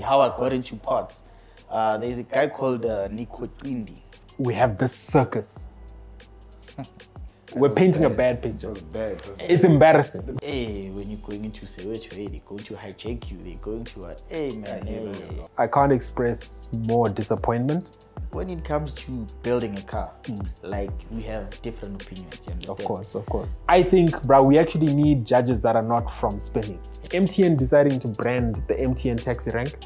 how I got into parts. There's a guy called Nico Indi. We have this circus. We're painting a bad picture. It's embarrassing. Hey, when you're going into Soweto, hey, they're going to hijack you. They're going to what? Hey, man. Hey. I can't express more disappointment. When it comes to building a car, like, we have different opinions. You understand? Of course. I think, bro, we actually need judges that are not from spinning. MTN deciding to brand the MTN taxi rank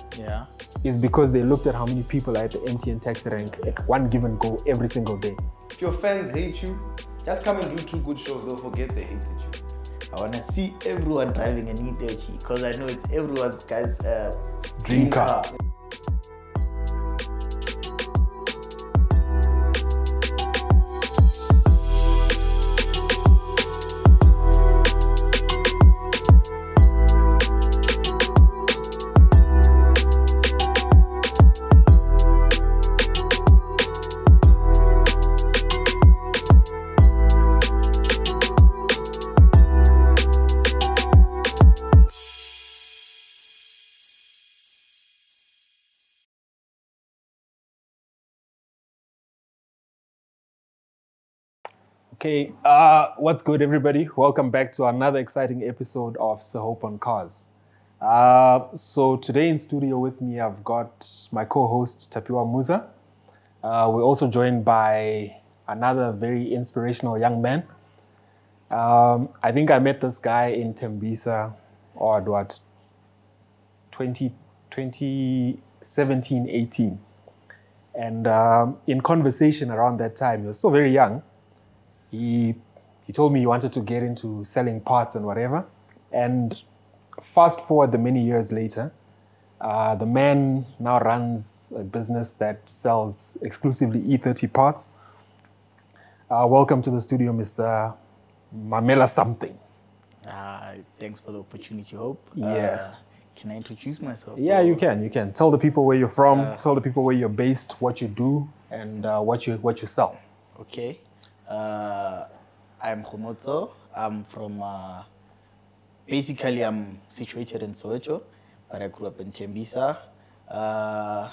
is because they looked at how many people are at the MTN taxi rank at one given go every single day. If your fans hate you, just come and do 2 good shows. Don't forget they hated you. I want to see everyone driving an E30 because I know it's everyone's guy's Dream car. Okay, what's good, everybody? Welcome back to another exciting episode of Hope on Cars. So today in studio with me, I've got my co-host Tapiwa Musa. We're also joined by another very inspirational young man. I think I met this guy in Tembisa, or what, 2017, 18. And in conversation around that time, he was still very young. He told me he wanted to get into selling parts and whatever. And fast forward the many years later, the man now runs a business that sells exclusively E30 parts. Welcome to the studio, Mr. MAMELA Something. Thanks for the opportunity, Hope. Yeah. Can I introduce myself? Yeah, you can. Tell the people where you're from, tell the people where you're based, what you do, and what you sell. Okay. I'm Kgomotso. I'm from, basically I'm situated in Soweto, but I grew up in Tembisa. I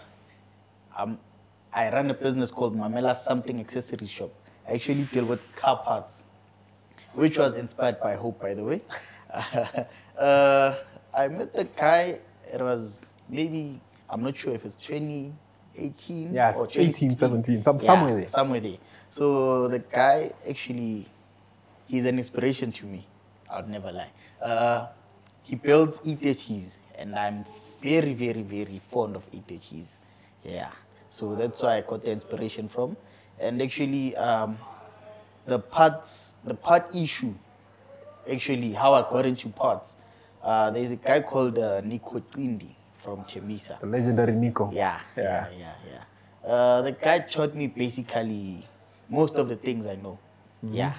run a business called MAMELA Something accessory shop. I actually deal with car parts, which was inspired by Hope, by the way. I met the guy, it was maybe, I'm not sure if it's 2018 or 2016. 17, somewhere there. Somewhere there. So the guy actually, he's an inspiration to me. I'd never lie. He builds E30s, and I'm very, very, very fond of E30s. Yeah. So that's where I got the inspiration from. And actually, the part issue, actually, how I got into parts. There's a guy called Nico Indi from Tembisa. The legendary Nico. Yeah. The guy taught me basically most of the things I know. Yeah,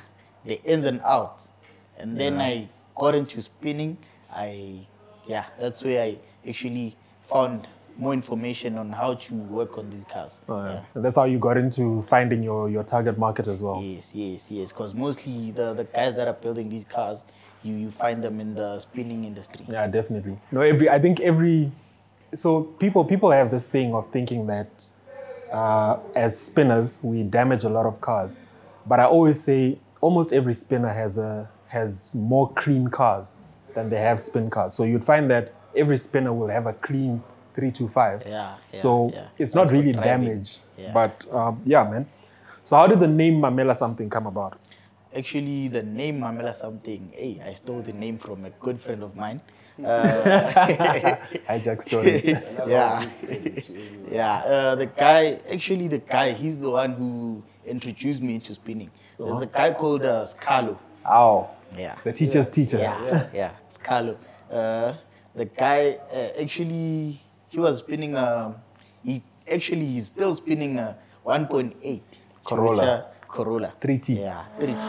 the ins and outs. And then I got into spinning. That's where I actually found more information on how to work on these cars. And that's how you got into finding your target market as well. Yes. Because mostly the guys that are building these cars, you find them in the spinning industry. Yeah, definitely. No, so people have this thing of thinking that as spinners we damage a lot of cars, but I always say almost every spinner has more clean cars than they have spin cars. So you'd find that every spinner will have a clean 325. So it's not really damage, but man. So how did the name MAMELA Something come about? Actually, the name MAMELA Something, I stole the name from a good friend of mine. Hijack stories. The guy, he's the one who introduced me into spinning. There's a guy called Scalo. Oh, yeah. The teacher's teacher. Yeah, Scalo. The guy, actually, he was spinning, he's still spinning a 1.8 Corolla. 3T. Yeah, 3T.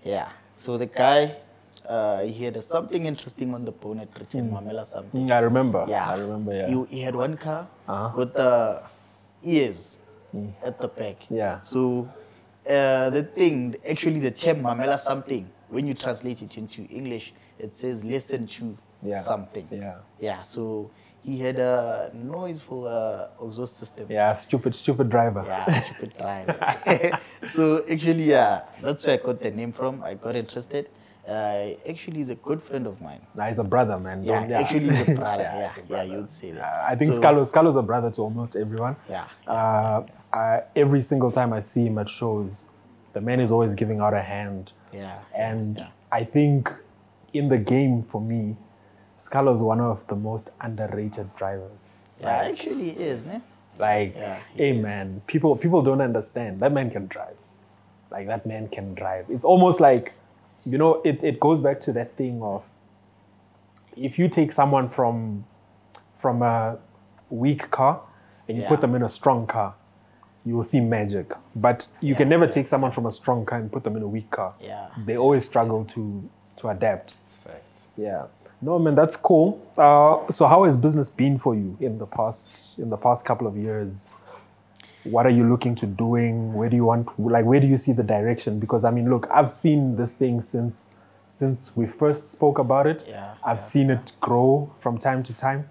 Yeah. So the guy, he had something interesting on the bonnet, written MAMELA something. I remember. Yeah. I remember, yeah. He had one car Uh-huh. with the ears at the back. Yeah. So the thing, actually the term MAMELA something, when you translate it into English, it says listen to Yeah. something. Yeah. Yeah. So he had a noise for exhaust system. Yeah, stupid driver. Yeah, stupid driver. So actually, yeah, that's where I got the name from. I got interested. Actually, he's a good friend of mine. Nah, he's a brother, man. Yeah, Don't- actually, he's a brother. Yeah, yeah, he's a yeah, brother. you'd say that. I think So, Scalo's a brother to almost everyone. Yeah. Every single time I see him at shows, the man is always giving out a hand. Yeah. And yeah. I think in the game, for me, Scalo is one of the most underrated drivers. Yeah, actually, he is, ne? Like, Yeah, he hey is. man, people don't understand. That man can drive. Like, that man can drive. It's almost like, you know, it goes back to that thing of, if you take someone from a weak car and you Yeah. put them in a strong car, you will see magic. But you can never take someone from a strong car and put them in a weak car. Yeah. They always struggle to adapt. It's facts. Yeah. No, man, that's cool. So how has business been for you in the past couple of years? What are you looking to doing? Where do you see the direction? Because I mean, look, I've seen this thing since we first spoke about it. Yeah, I've yeah, seen it grow from time to time.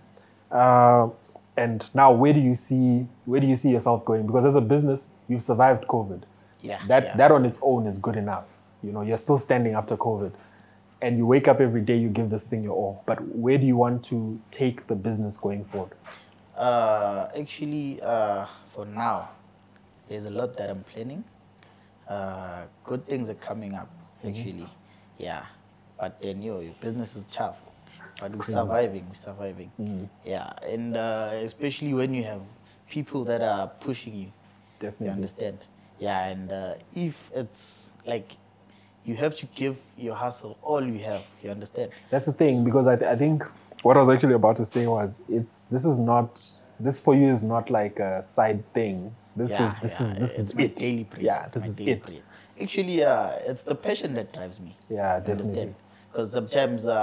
And now where do you see yourself going? Because as a business, you've survived COVID. Yeah. That on its own is good enough. You know, you're still standing after COVID. And you wake up every day, you give this thing your all. But where do you want to take the business going forward? Actually, for now, there's a lot that I'm planning. Good things are coming up, actually. Yeah. But then, your business is tough. But we're surviving. Yeah. And especially when you have people that are pushing you. Definitely. You understand? Yeah. And if it's like, you have to give your hustle all you have. You understand? That's the thing, because I think what I was actually about to say was this for you is not like a side thing. This it's is my it. daily bread. Yeah, It's this my is daily it. bread. Actually, it's the passion that drives me. Yeah, You definitely. understand? Because sometimes there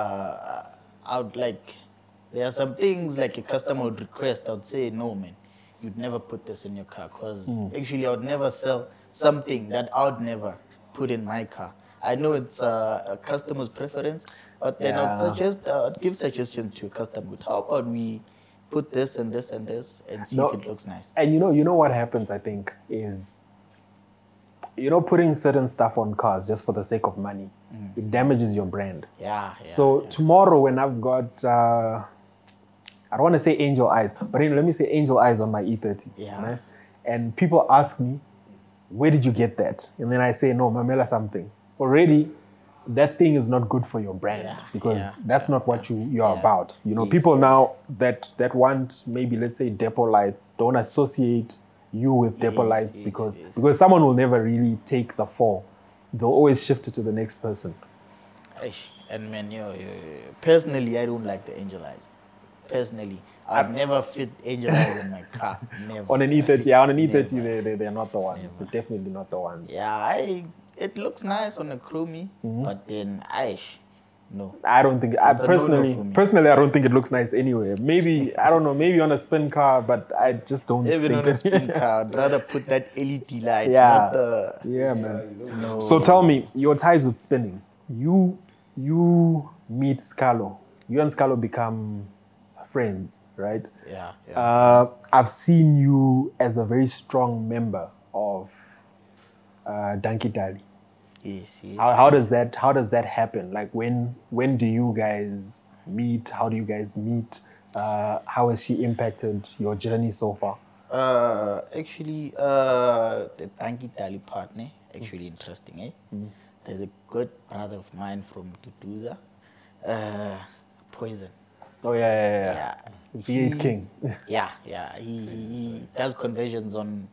are some things like a customer would request. I would say, no, man, you'd never put this in your car. Because actually, I would never sell something that I would never put in my car. I know it's a customer's preference, but then I'd give suggestions to a customer. How about we put this and this and this and see if it looks nice? And you know what happens, I think, is, putting certain stuff on cars just for the sake of money, it damages your brand. Yeah. So tomorrow when I've got, I don't want to say angel eyes, but let me say angel eyes on my E30. Yeah. Right? And people ask me, where did you get that? And then I say, no, MAMELA something. Already, that thing is not good for your brand, because that's not what you're about. People now that want, maybe let's say Depo lights, don't associate you with Depo lights because someone will never really take the fall. They'll always shift it to the next person. And man, personally, I don't like the angel eyes. Personally, I've never fit angel eyes in my car. Never. On an E30, they're not the ones. They're definitely not the ones. Yeah, it looks nice on a chromie, but then no. I don't think. It's a no-no for me. Personally, I don't think it looks nice anyway. Maybe I don't know. Maybe on a spin car, but I just don't. Even think on a spin car, I'd rather put that LED light. Yeah. Not the, Yeah, man. no. So tell me, your ties with spinning. You meet Scalo. You and Scalo become friends, right? Yeah. I've seen you as a very strong member of Danki Dali. Yes. How does that happen? Like when do you guys meet? How do you guys meet? How has she impacted your journey so far? Actually, the Danki Dali partner, actually interesting, eh? There's a good brother of mine from Tutuza, Poison. Oh yeah. V8 King. Yeah. He does conversions on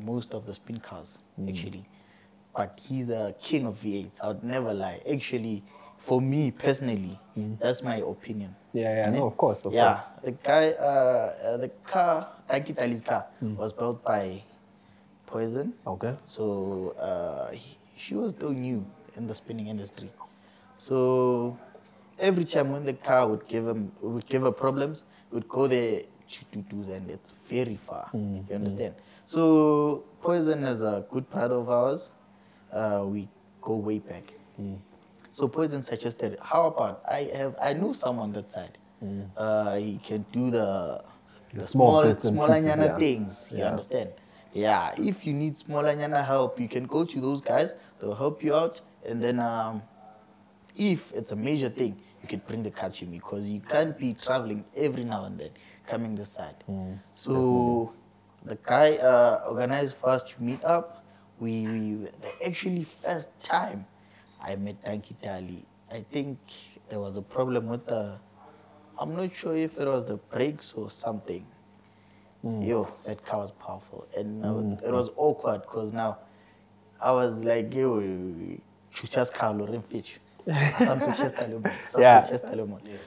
most of the spin cars, actually. But he's the king of V8s. I would never lie. Actually, for me personally, that's my opinion. Yeah. No, of course. Yeah, the guy, the car, Danki car, was built by Poison. Okay. So she was still new in the spinning industry. So every time when the car would give her problems, we'd go there to and it's very far. You understand? So Poison is a good brother of ours. We go way back. So Poison suggested, how about I know someone that side. He can do the smaller nyana things. You understand? Yeah. If you need smaller nyana help, you can go to those guys. They'll help you out. And then if it's a major thing, you can bring the car to me because you can't be traveling every now and then coming this side. So the guy organized for us to meet up. The actually first time I met Danky Dali, I think there was a problem with I'm not sure if it was the brakes or something. Yo, that car was powerful. And it was awkward because now I was like, yo, chuchas car lorin fetch.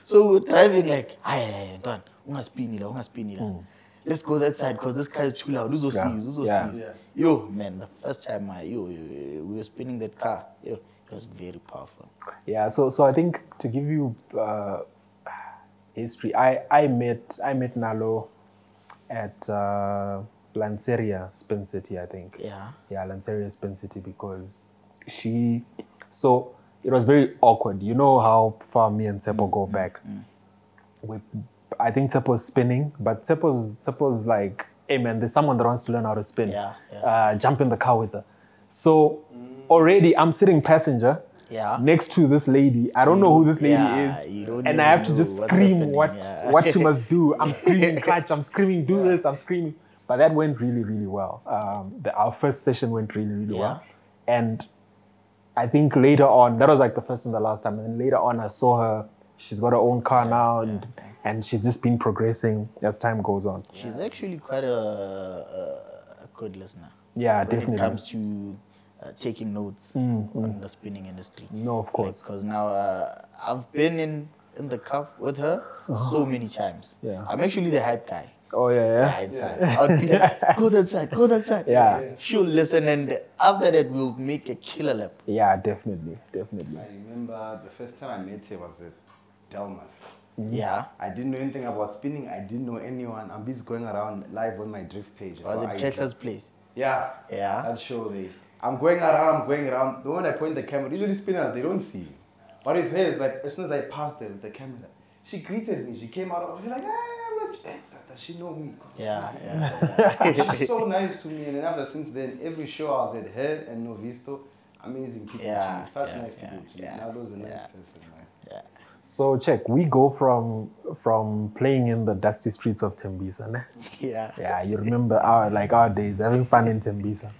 So we're driving like, aye, done. Let's go that side because this car is too loud. Who's see? Yo, man, the first time we were spinning that car, yo, it was very powerful. Yeah, so I think to give you history, I met Nalo at Lanceria Spin City, I think. Yeah. Yeah, Lanceria Spin City because so it was very awkward. You know how far me and Tsepo go back. I think Tsepo's spinning, but Tsepo's like, hey man, there's someone that wants to learn how to spin. Jump in the car with her. So already I'm sitting passenger next to this lady. I don't know who this lady is. And I have to just scream what she must do. I'm screaming clutch, I'm screaming do this, I'm screaming. But that went really, really well. Our first session went really, really well. And I think later on, that was like the first and the last time. And then later on, I saw her. She's got her own car now, and she's just been progressing as time goes on. She's actually quite a good listener. Yeah, when definitely. When it comes to taking notes on the spinning industry. No, of course. Because now I've been in the car with her so many times. Yeah. I'm actually the hype guy. Oh, yeah. I'll be like, go that side, go that side. Yeah. She'll listen, and after that, we'll make a killer lap. Yeah, definitely. I remember the first time I met her was at Delmas. Yeah. I didn't know anything about spinning. I didn't know anyone. I'm busy going around live on my drift page. Was it Ketler's place? Yeah. That show there. I'm going around. The moment I point the camera, usually spinners, they don't see you. But with her, it's like, as soon as I passed her with the camera, she greeted me. She came out. She's like, does she know me? She's so nice to me. And then after since then, every show I was at her and Novisto, amazing people to me. Such nice people to me. Now those are nice person, man. Yeah. So check, we go from playing in the dusty streets of Tembisa, ne? Yeah, you remember our days, having fun in Tembisa.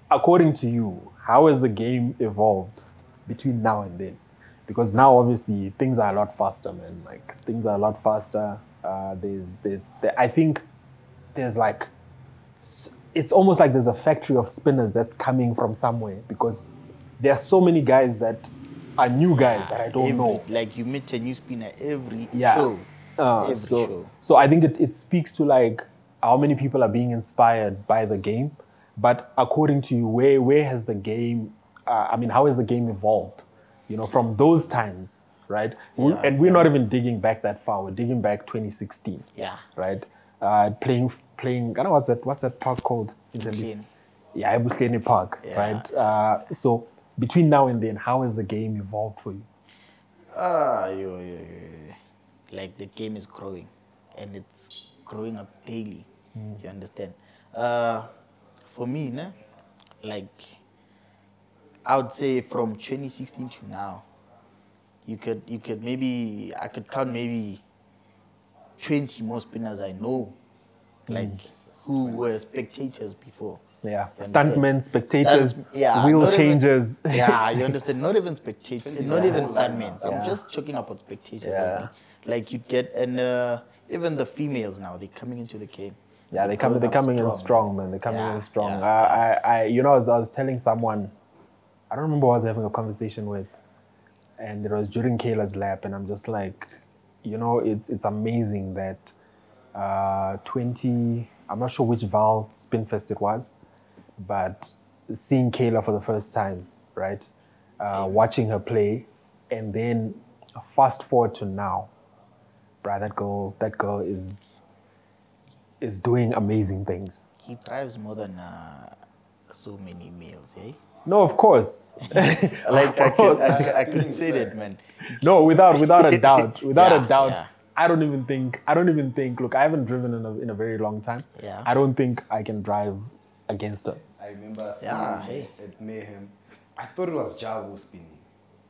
According to you, how has the game evolved between now and then? Because now obviously things are a lot faster, man. Like things are a lot faster. I think there's like, it's almost like there's a factory of spinners that's coming from somewhere because there are so many guys that are new guys that I don't know. Like you meet a new spinner every show. Every show. So I think it speaks to like how many people are being inspired by the game. But according to you, where has the game, how has the game evolved? You know, from those times, right? And we're not even digging back that far. We're digging back 2016. Yeah. Right? Playing, I don't know what's that park called? Yeah, Ebuhleni Park, right? So between now and then, how has the game evolved for you? Like the game is growing, and it's growing up daily. You understand? For me, like I would say from 2016 to now, I could count maybe 20 more spinners I know, like who were spectators before. Yeah, stuntmen, spectators, wheel changers. You understand? Not even spectators, not even stuntmen. I'm just talking about spectators only. Like you get, and even the females now, they're coming into the game. Yeah, they're coming in strong, man. They're coming in strong. I was telling someone, I don't remember who I was having a conversation with, and it was during Kayla's lap, and I'm just like, it's amazing that 20, I'm not sure which Val Spinfest it was, but seeing Kayla for the first time, right? Watching her play, and then fast forward to now, bruh, that girl is doing amazing things. He drives more than so many males, eh? No, of course. Like I can say that, man. No, without a doubt, Yeah, yeah. I don't even think. Look, I haven't driven in a very long time. Yeah. I don't think I can drive against her. I remember seeing hey. at Mayhem. I thought it was Jabu spinning.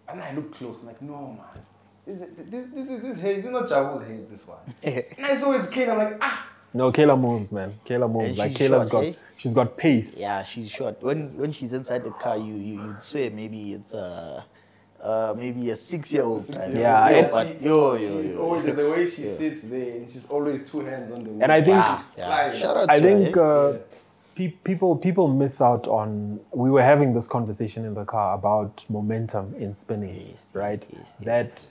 And I looked close, I'm like, no, man. This is head. This is not Jabu's head, this one. And I saw it's Kane, I'm like, ah. No, Kayla moves, man. Kayla moves. And Like she's Kayla's short, eh? she's got pace. Yeah, she's short. When she's inside the car, you'd swear maybe it's maybe a 6-year-old driving. Yeah, She But there's a way she sits there, and she's always 2 hands on the wheel. And I think- she's flying. Shout out I to think her, people miss out on. We were having this conversation in the car about momentum in spinning, Yes, right? yes. That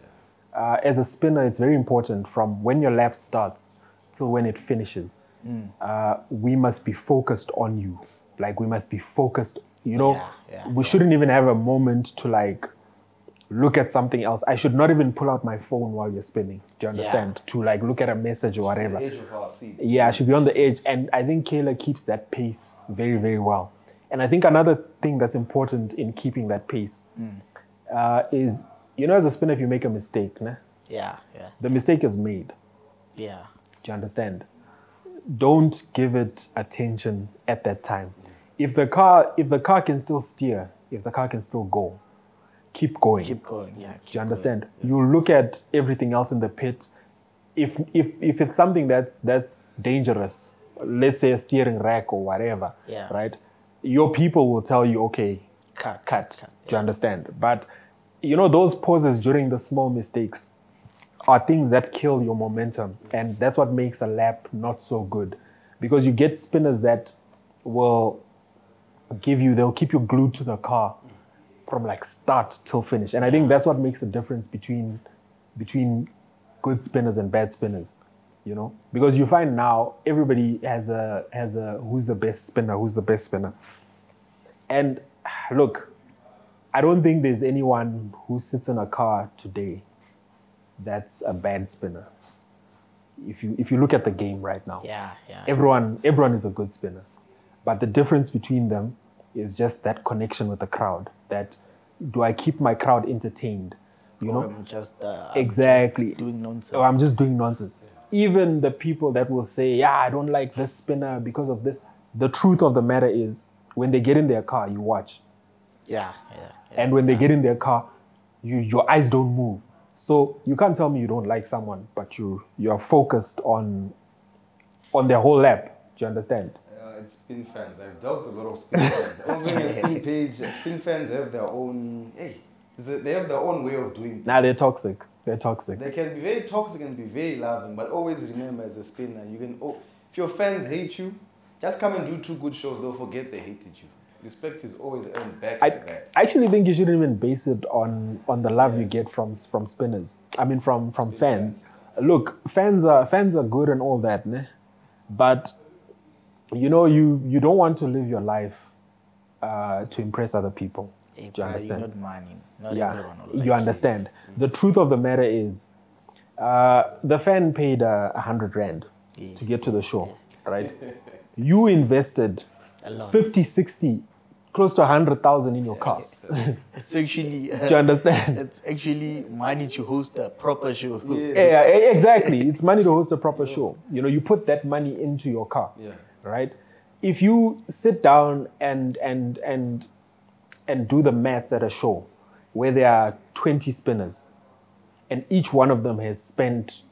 as a spinner, it's very important from when your lap starts till when it finishes. We must be focused on you. Like we must be focused. You know, we shouldn't even have a moment to like look at something else. I should not even pull out my phone while you're spinning. Do you understand? To like look at a message or whatever. The edge of our seats. Yeah, I should be on the edge. And I think Kayla keeps that pace very, very well. And I think another thing that's important in keeping that pace is, you know, as a spinner, if you make a mistake, nah, yeah. the mistake is made. Yeah. Do you understand? Don't give it attention at that time. If the car can still steer, if the car can still go, keep going. Keep going, yeah. Do you understand? You look at everything else in the pit. If it's something that's dangerous, let's say a steering rack or whatever, Yeah. right? Your people will tell you, okay, Cut. do you understand? But you know, those pauses during the small mistakes are things that kill your momentum, and that's what makes a lap not so good, because you get spinners that will they'll keep you glued to the car from like start till finish. And I think that's what makes the difference between good spinners and bad spinners, you know, because you find now everybody has a who's the best spinner. And look, I don't think there's anyone who sits in a car today that's a bad spinner. If you look at the game right now, Yeah. everyone is a good spinner, but the difference between them is just that connection with the crowd. That, do I keep my crowd entertained? You know, I'm just exactly just doing nonsense. Oh, I'm just doing nonsense. Even the people that will say, yeah, I don't like this spinner because of this. The truth of the matter is, when they get in their car, you watch. Yeah. And when they get in their car, your eyes don't move. So you can't tell me you don't like someone, but you're focused on their whole lap. Do you understand? It's spin fans. I've dealt with a lot of spin fans. Opening a spin page, spin fans have their own. They have their own way of doing things. Nah, they're toxic. They're toxic. They can be very toxic and be very loving, but always remember, as a spinner, you can. If your fans hate you, just come and do 2 good shows. They'll forget they hated you. Respect is always earned back like that. I actually think you shouldn't even base it on the love you get from spinners. I mean, from fans. Look, fans are good and all that, ne? But you know, you don't want to live your life to impress other people. Hey, Do you understand? You're not money. Not everyone will like You understand. The truth of the matter is, the fan paid 100 rand to get to the show, right? You invested A lot. 50, 60, close to 100,000 in your car. It's actually. Do you understand? It's actually money to host a proper show. Yeah, exactly. It's money to host a proper show. You know, you put that money into your car, right? If you sit down and do the maths at a show where there are 20 spinners and each one of them has spent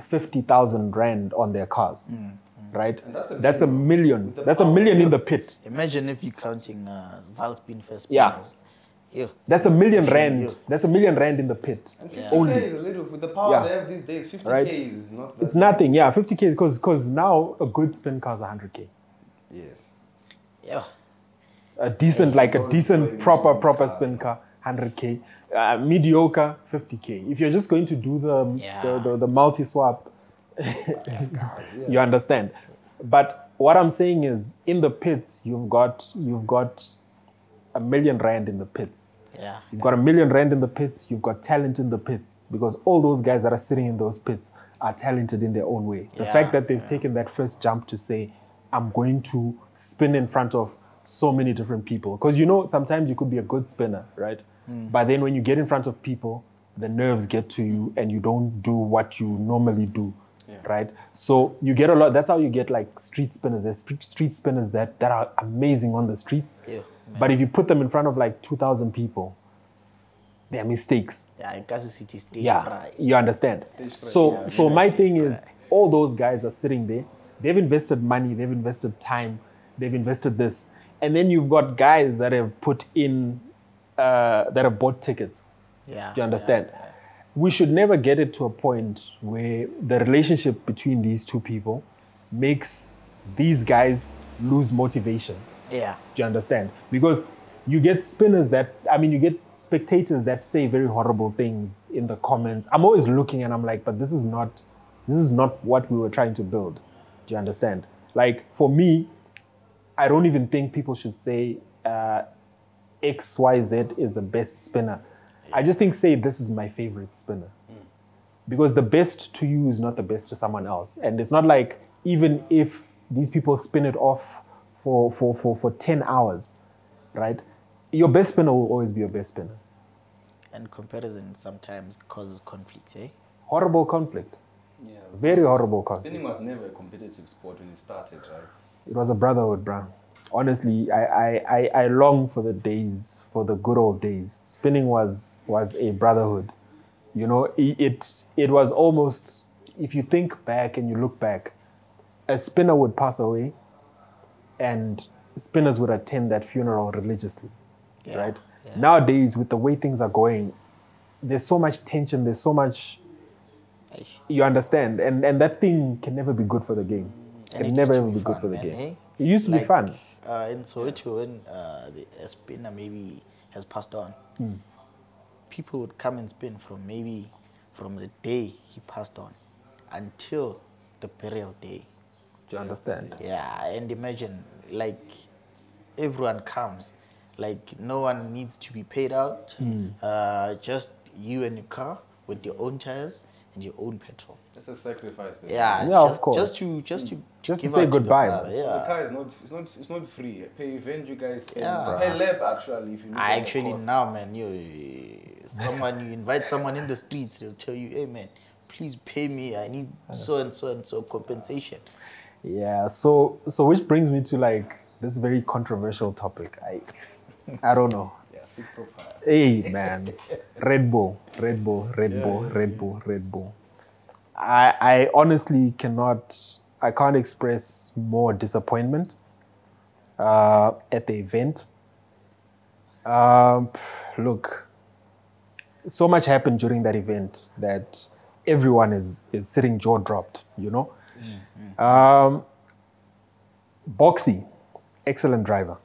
50,000 rand on their cars, right? And That's a million. That's a million in the pit. Imagine if you're counting Valspin first. Yeah. That's a million rand. That's a million rand in the pit. And 50K Only. is a little, with the power they have these days, 50K Right. is not that. It's nothing. Yeah, 50K because now a good spin car is 100K. Yes. Yeah. A decent, proper spin car, 100K. Mediocre, 50K. If you're just going to do the multi swap, you understand. But what I'm saying is, in the pits, you've got R1 million in the pits. Yeah. You've got R1 million in the pits. You've got talent in the pits, because all those guys that are sitting in those pits are talented in their own way. The fact that they've taken that first jump to say, I'm going to spin in front of so many different people. Because sometimes you could be a good spinner, right? But then when you get in front of people, the nerves get to you and you don't do what you normally do, right? So you get a lot. That's how you get like street spinners. There's street spinners that are amazing on the streets. Yeah, but if you put them in front of like 2,000 people, there are mistakes. Yeah, in Kansas City, stage fright. You understand? So my thing is, all those guys are sitting there. They've invested money. They've invested time. They've invested this. And then you've got guys that have put in, that have bought tickets. Yeah. Do you understand? Yeah. We should never get it to a point where the relationship between these two people makes these guys lose motivation. Yeah. Do you understand? Because you get spinners you get spectators that say very horrible things in the comments. I'm always looking and I'm like, but this is not what we were trying to build. Do you understand? Like, for me, I don't even think people should say XYZ is the best spinner. I just think say this is my favorite spinner. Because the best to you is not the best to someone else. And it's not like, even if these people spin it off for 10 hours, right? Your best spinner will always be your best spinner. And comparison sometimes causes conflict, eh? Horrible conflict. Yeah. Very horrible conflict. Spinning was never a competitive sport when it started, right? It was a brotherhood, bro. Honestly, I long for the days, for the good old days. Spinning was a brotherhood. It was almost, if you think back and you look back, a spinner would pass away and spinners would attend that funeral religiously, right? Yeah. Nowadays, with the way things are going, there's so much tension, there's so much, you understand, and that thing can never be good for the game. It can never ever be good for the game. Eh? It used to be fun. In Soweto, when a spinner maybe has passed on, people would come and spin from the day he passed on until the burial day. Do you understand? Yeah, and imagine, like, everyone comes, like, no one needs to be paid out, just you and your car with your own tires and your own petrol. That's a sacrifice. Yeah, of course. Just to say goodbye. The car is not free. Pay event, you guys. Pay lab actually. If you actually now, man, you invite someone in the streets, they'll tell you, hey man, please pay me. I need so and so compensation. Yeah. So which brings me to like this very controversial topic. I don't know. Yeah, sick profile. Hey man, Redbull. I honestly I can't express more disappointment at the event. Look, so much happened during that event that everyone is sitting jaw dropped, Boxy, excellent driver.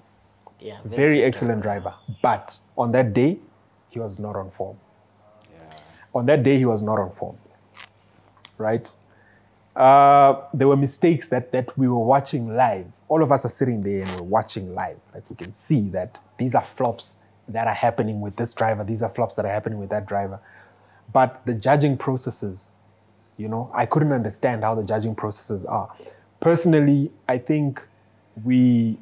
Yeah, very excellent driver. But on that day, he was not on form. Yeah. On that day, he was not on form. Right? There were mistakes that we were watching live. All of us are sitting there and we're watching live. Like, we can see that these are flops that are happening with this driver. These are flops that are happening with that driver. But the judging processes, I couldn't understand how the judging processes are. Personally, I think we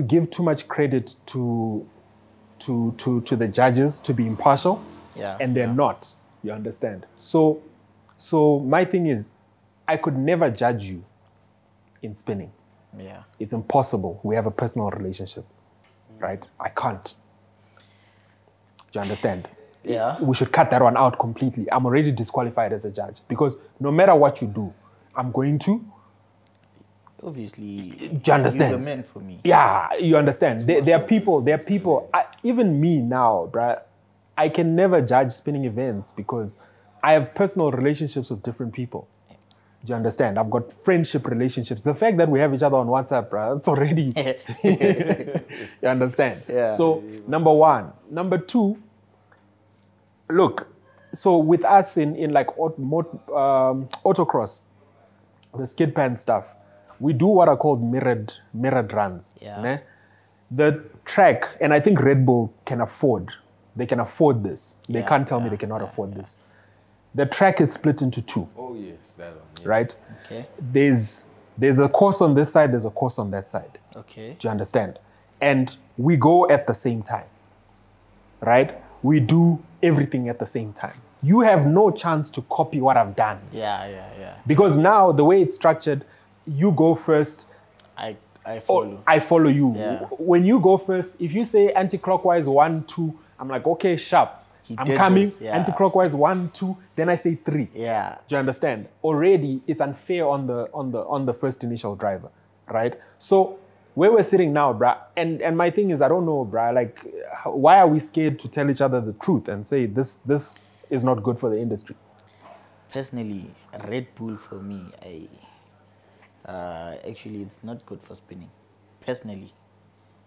give too much credit to the judges to be impartial. Yeah, and they're not, you understand? So my thing is, I could never judge you in spinning. Yeah. It's impossible. We have a personal relationship, right? I can't. Do you understand? Yeah. We should cut that one out completely. I'm already disqualified as a judge because no matter what you do, I'm going to. Obviously, do you understand? You're the man for me. Yeah, you understand. There are people, even me now, bruh, I can never judge spinning events because I have personal relationships with different people. Do you understand? I've got friendship relationships. The fact that we have each other on WhatsApp, bro, that's already... You understand? Yeah. So, number one. Number two, look, so with us in like autocross, the skid pan stuff, we do what are called mirrored runs. Yeah. Ne? The track, and I think Red Bull can afford. They can afford this. They Yeah, can't tell me they cannot afford this. The track is split into two. Oh yes, that one. Yes. Right? Okay. There's a course on this side, there's a course on that side. Okay. Do you understand? And we go at the same time. Right? We do everything at the same time. You have no chance to copy what I've done. Yeah. Because now the way it's structured, you go first. I follow. I follow you. Yeah. When you go first, if you say anti-clockwise 1, 2, I'm like, okay, sharp. I'm did coming. this, yeah. Anti-clockwise 1, 2. Then I say 3. Yeah. Do you understand? Already, it's unfair on the first initial driver, right? So where we're sitting now, bruh, and my thing is, I don't know, bruh, like, why are we scared to tell each other the truth and say this is not good for the industry? Personally, Red Bull for me, actually it's not good for spinning. Personally,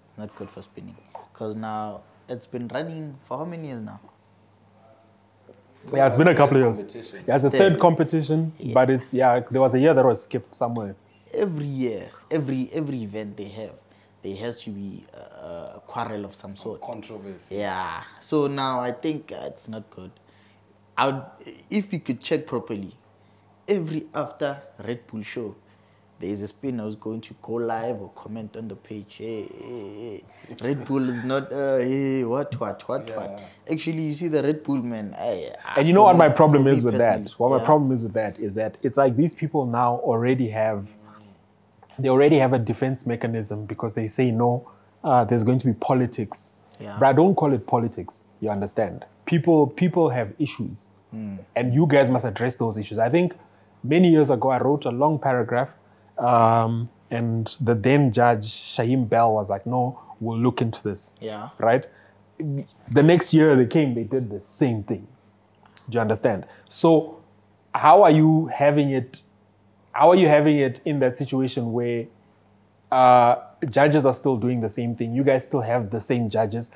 it's not good for spinning because now it's been running for how many years now? Yeah, it's been a couple of years. Competition. Yeah, it's a third competition, but it's, there was a year that was skipped somewhere. Every year, every event there has to be a quarrel of some sort. Controversy. Yeah. So now I think it's not good. If you could check properly, every after Red Bull show, there is a spinner who's going to go live or comment on the page. Hey, Red Bull is not. Hey, what? Actually, you see the Red Bull man. And you know what my problem is with personally, that? What my problem is with that is that it's like these people now already have a defense mechanism because they say no, there's going to be politics. Yeah. But I don't call it politics. You understand? People have issues, and you guys must address those issues. I think many years ago I wrote a long paragraph, and the then judge Shahim Bell was like, "No, we'll look into this." Yeah. Right. The next year they did the same thing. Do you understand? So, how are you having it? How are you having it in that situation where judges are still doing the same thing? You guys still have the same judges.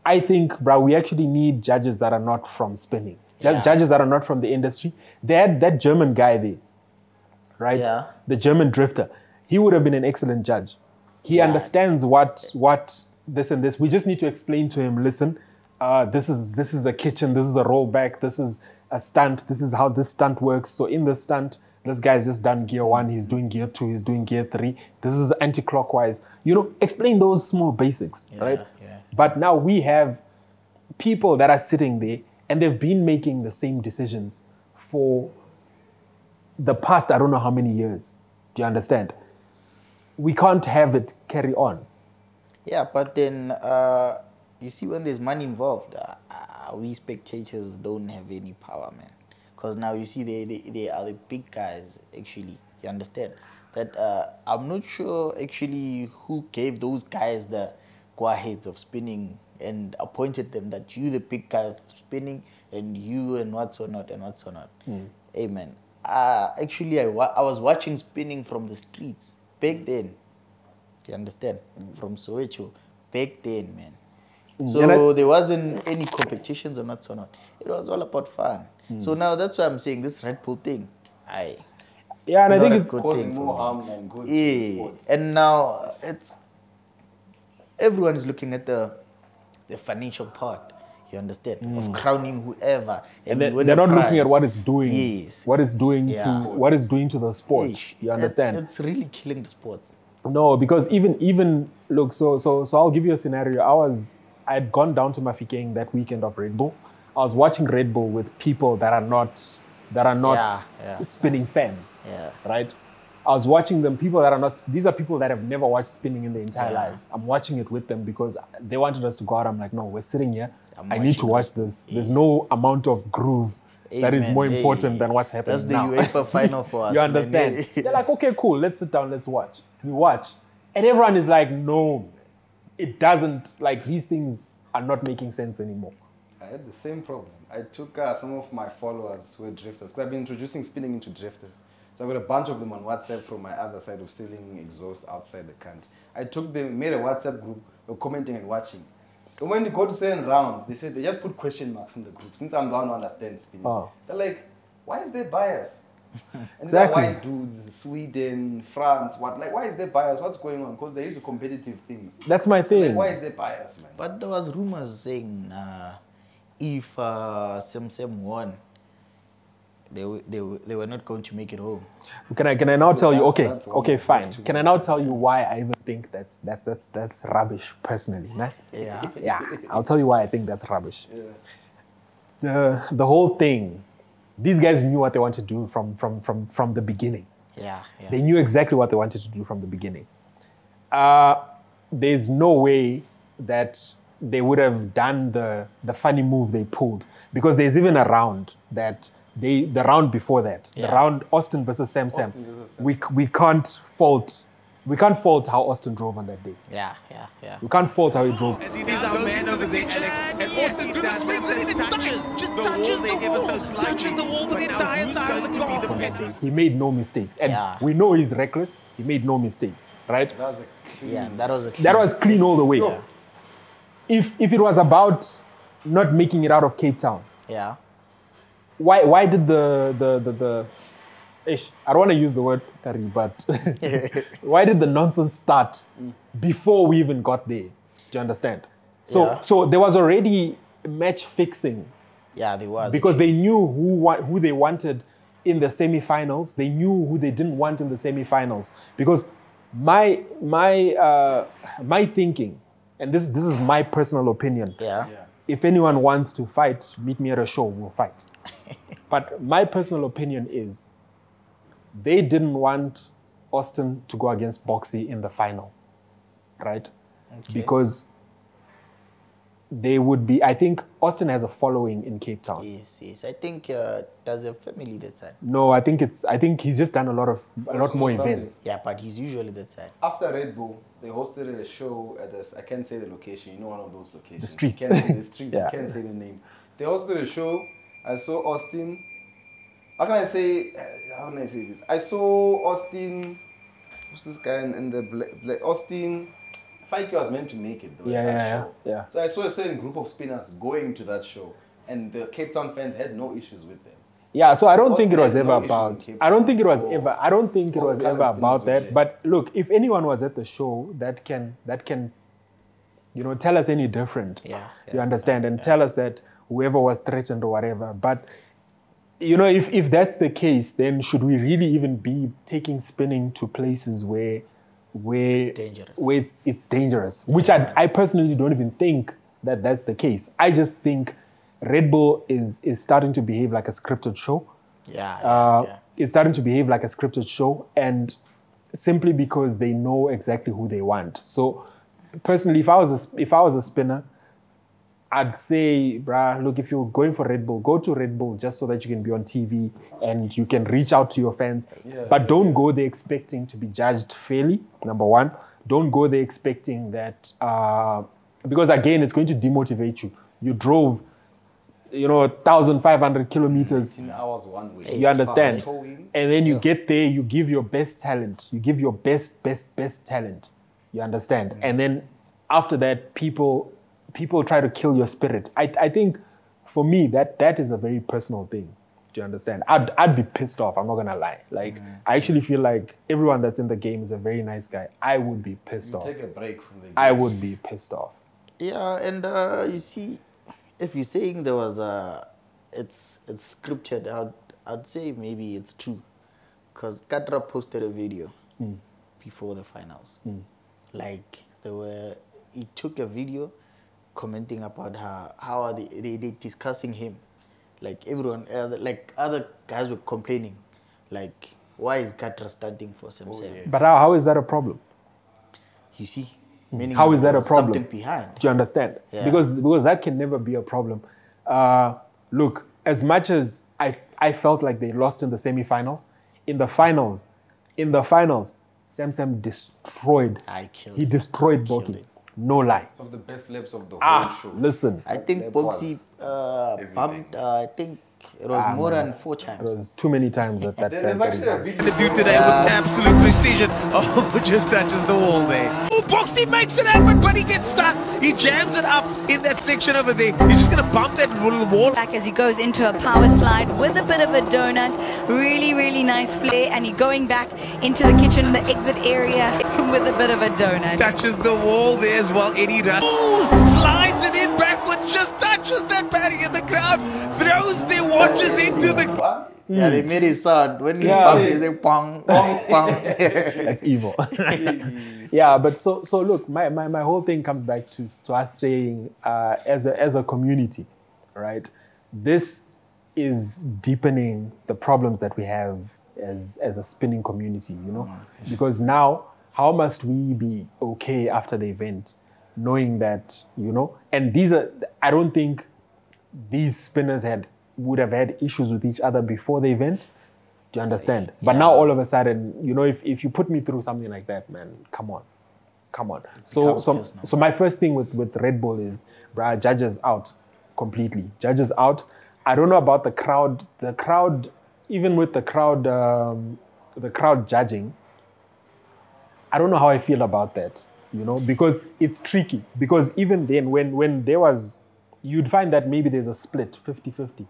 I think, bro, we actually need judges that are not from spinning. Judges that are not from the industry. They had that German guy there, right? Yeah. The German drifter. He would have been an excellent judge. He understands what this and this. We just need to explain to him, listen, this is a kitchen, this is a rollback, this is a stunt, this is how this stunt works. So in the stunt, this guy's just done gear 1, he's doing gear 2, he's doing gear 3. This is anti-clockwise. You know, explain those small basics, right? Yeah. But now we have people that are sitting there and they've been making the same decisions for the past, I don't know how many years. Do you understand? We can't have it carry on. Yeah, but then you see when there's money involved, we spectators don't have any power, man. Because now you see they are the big guys, actually. You understand? That I'm not sure actually who gave those guys the go-aheads of spinning and appointed them that you the big guy of spinning and you and what's or not and what's or not. Hey, man. Actually, I was watching spinning from the streets back then. You understand? From Soweto, back then, man. So there wasn't any competitions or not so not. It was all about fun. So now that's why I'm saying this Red Bull thing. And I think it's causing more harm than good. Yeah. And now everyone is looking at the financial part. You understand? Of crowning whoever. And they're not looking at what it's doing. Yes. What it's doing to the sport. You understand? It's really killing the sports. No, because even look, so I'll give you a scenario. I'd gone down to Mafikeng that weekend of Red Bull. I was watching Red Bull with people that are not spinning fans. Yeah. Right? I was watching them, people that are not, these are people that have never watched spinning in their entire lives. I'm watching it with them because they wanted us to go out. I'm like, no, we're sitting here. I need to watch this. Yes. There's no amount of groove that is more important than what's happening now. That's the UEFA final for us. You understand? They're like, okay, cool, let's sit down, let's watch. We watch. And everyone is like, no, it doesn't, like these things are not making sense anymore. I had the same problem. I took some of my followers who were drifters, because I've been introducing spinning into drifters. So I've got a bunch of them on WhatsApp from my other side of selling exhaust outside the country. I took them, made a WhatsApp group, they were commenting and watching. And when you go to certain rounds, they said they just put question marks in the group. Since I'm the one who understands spinning, they're like, why is there bias? And these are white dudes, Sweden, France, what? Like, why is there bias? What's going on? Because they're used to competitive things. That's my thing. Like, why is there bias, man? But there was rumors saying if Sem won, they were not going to make it home. Can I now tell you? that's Okay, fine. Can I now tell you why I even think that's rubbish personally? Nah? Yeah. Yeah, I'll tell you why I think that's rubbish. The whole thing, these guys knew what they wanted to do from the beginning. Yeah. They knew exactly what they wanted to do from the beginning. There's no way that they would have done the funny move they pulled, because there's even a round that the round before that, the round Austin versus Sam. We can't fault how Austin drove on that day. Yeah. We can't fault how he drove. As he now goes into the picture, and Austin through the swings and it touches the wall, touches the wall with the entire side of the car. He made no mistakes, and we know he's reckless. He made no mistakes, right? That was a clean. That was clean all the way. Yeah. If it was about not making it out of Cape Town, Yeah. why did the I don't want to use the word Kari, but why did the nonsense start before we even got there? Do you understand? So there was already match fixing. Yeah, there was. Because they knew who they wanted in the semifinals. They knew who they didn't want in the semifinals. Because my thinking, and this is my personal opinion. Yeah. If anyone wants to fight, meet me at a show, we'll fight. But my personal opinion is they didn't want Austin to go against Boxy in the final, right? Okay. Because they would be, I think Austin has a following in Cape Town. Yes. I think there's a family that side. No, I think he's just done a lot more events. Yeah, but he's usually that side. After Red Bull, they hosted a show at this. I can't say the location. You know, one of those locations. The streets. You can't say the streets. Yeah. You can't say the name. They hosted a show. I saw Austin. How can I say this? I saw Austin. Who's this guy in the Austin? Fike was meant to make it though. Yeah. So I saw a certain group of spinners going to that show, and the Cape Town fans had no issues with them. Yeah, so I don't Austin think it was has ever no issues in about. Cape I don't Town think it was or- ever. I don't think it or was kind of ever about spinners that. with But look, if anyone was at the show that can, tell us any different. Yeah. You understand, and tell us that whoever was threatened or whatever. But if that's the case, then should we really even be taking spinning to places where It's dangerous. Where it's dangerous? Which I personally don't even think that's the case. I just think Red Bull is starting to behave like a scripted show. Yeah. It's starting to behave like a scripted show, and simply because they know exactly who they want. So personally, if I was a spinner, I'd say, bruh, look, if you're going for Red Bull, go to Red Bull just so that you can be on TV and you can reach out to your fans. But don't go there expecting to be judged fairly, number one. Don't go there expecting that, because again, it's going to demotivate you. You drove, 1,500 kilometers. 18 hours one way. You understand? Towing. And then you get there, you give your best talent. You give your best talent. You understand? And then after that, people try to kill your spirit. I think for me, that is a very personal thing. Do you understand? I'd be pissed off. I'm not going to lie. Like, I actually feel like everyone that's in the game is a very nice guy. I would be pissed off. Take a break from the game. I would be pissed off. Yeah, and you see, if you're saying there was it's scripted, I'd say maybe it's true, because Katra posted a video before the finals. Like he took a video commenting about how are they discussing him, like everyone, other guys were complaining, like why is Katra starting for Sam? But how is that a problem? You see, meaning How is that a there was problem? Something behind. Do you understand? Yeah. Because that can never be a problem. Look, as much as I felt like they lost in the semifinals, in the finals, Sam destroyed. He destroyed Boki. No lie. Of the best laps of the whole show. Listen. I think That Boxy was everything. bumped. I think it was more man. than 4 It times. was too many times that There's actually a video. The dude today with absolute precision. Oh, just touches the wall there. Oh, Boxy makes it happen, but he gets stuck. He jams it up in that section over there. He's just going to bump that little wall. Back as he goes into a power slide with a bit of a donut. Really, really nice flair. And he going back into the kitchen, the exit area with a bit of a donut. Touches the wall there as well. Eddie Russell slides it in backwards, just touches that padding in the crowd, throws their watches into the... What? Yeah, they made it sound. When he's Yeah. pumped, they say pong, pong, pong. That's evil. Yeah, but so look, my whole thing comes back to us saying, as a community, right? This is deepening the problems that we have as a spinning community, you know? Because now, how must we be okay after the event, knowing that, you know? And I don't think these spinners would have had issues with each other before the event. Do you understand? But now all of a sudden, you know, if you put me through something like that, man, come on. So my first thing with Red Bull is, bruh, judges out completely. Judges out. I don't know about the crowd. The crowd, even with the crowd judging, I don't know how I feel about that, you know, because it's tricky. Because even then, when there was, you'd find that maybe there's a split, 50-50.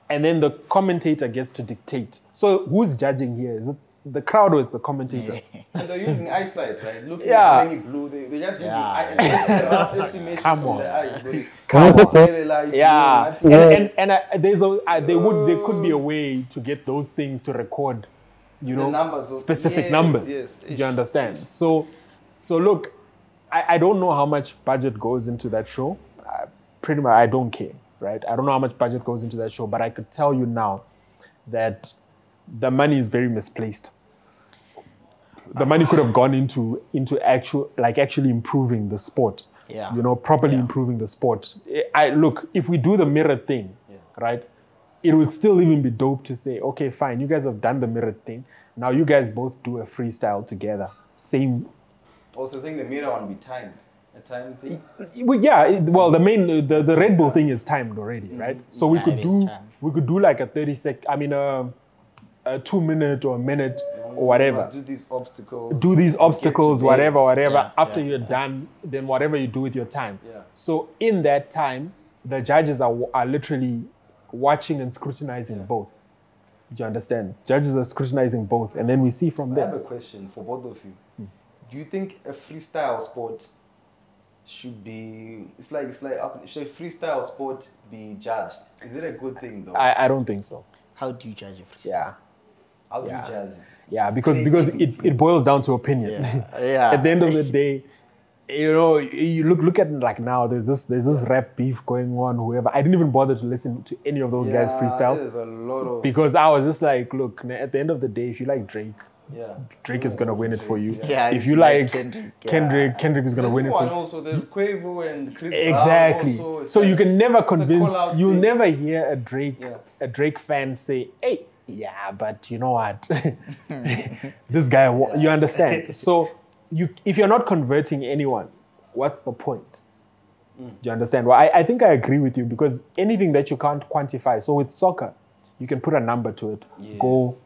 And then the commentator gets to dictate. So who's judging here? Is it the crowd or is the commentator? And they're using eyesight, right? Looking Yeah. at any blue, they're just using a rough estimation Come from on. the eyes. But Come on. really like Yeah, blue, there could be a way to get those things to record, you know, numbers of- specific yes, numbers. yes. Do you understand? So look, I don't know how much budget goes into that show. Pretty much, I don't care, right? I don't know how much budget goes into that show, but I could tell you now that the money is very misplaced. The money could have gone into actually improving the sport. Yeah. You know, properly improving the sport. Look, if we do the mirror thing, right, it would still even be dope to say, okay, fine, you guys have done the mirror thing. Now you guys both do a freestyle together. Same. Also saying the mirror one be timed. A time thing. Well, yeah, the Red Bull thing is timed already, right? So we Yeah, could it is timed. do like a 30-second, a 2-minute or a minute or whatever. Do these obstacles. Do these obstacles, whatever. Yeah, After yeah, you're done, then whatever you do with your time. Yeah. So in that time, the judges are literally watching and scrutinizing both. Do you understand? Judges are scrutinizing both, and then we see from I have there. a question for both of you. Do you think a freestyle sport should be? It's like should a freestyle sport be judged? Is it a good thing though? I don't think so. How do you judge a freestyle? Yeah. How do you judge it? Yeah, because it boils down to opinion. Yeah. At the end of the day, you know, you look at it like now. There's this rap beef going on. Whoever, I didn't even bother to listen to any of those guys' freestyles There's a lot of because I was just like, look, at the end of the day, if you like Drake, Drake is gonna win it for you. Yeah, if you like Kendrick, Kendrick is gonna win it for you. Also, there's Quavo and Chris Brown Exactly. also. It's So like- you can never it's a convince. call-out You'll thing. never hear a Drake fan say, "Hey, yeah, but you know what? This guy, you understand?" So if you're not converting anyone, what's the point? Do you understand? Well, I think I agree with you because anything that you can't quantify. So with soccer, you can put a number to it. Yes. Goal.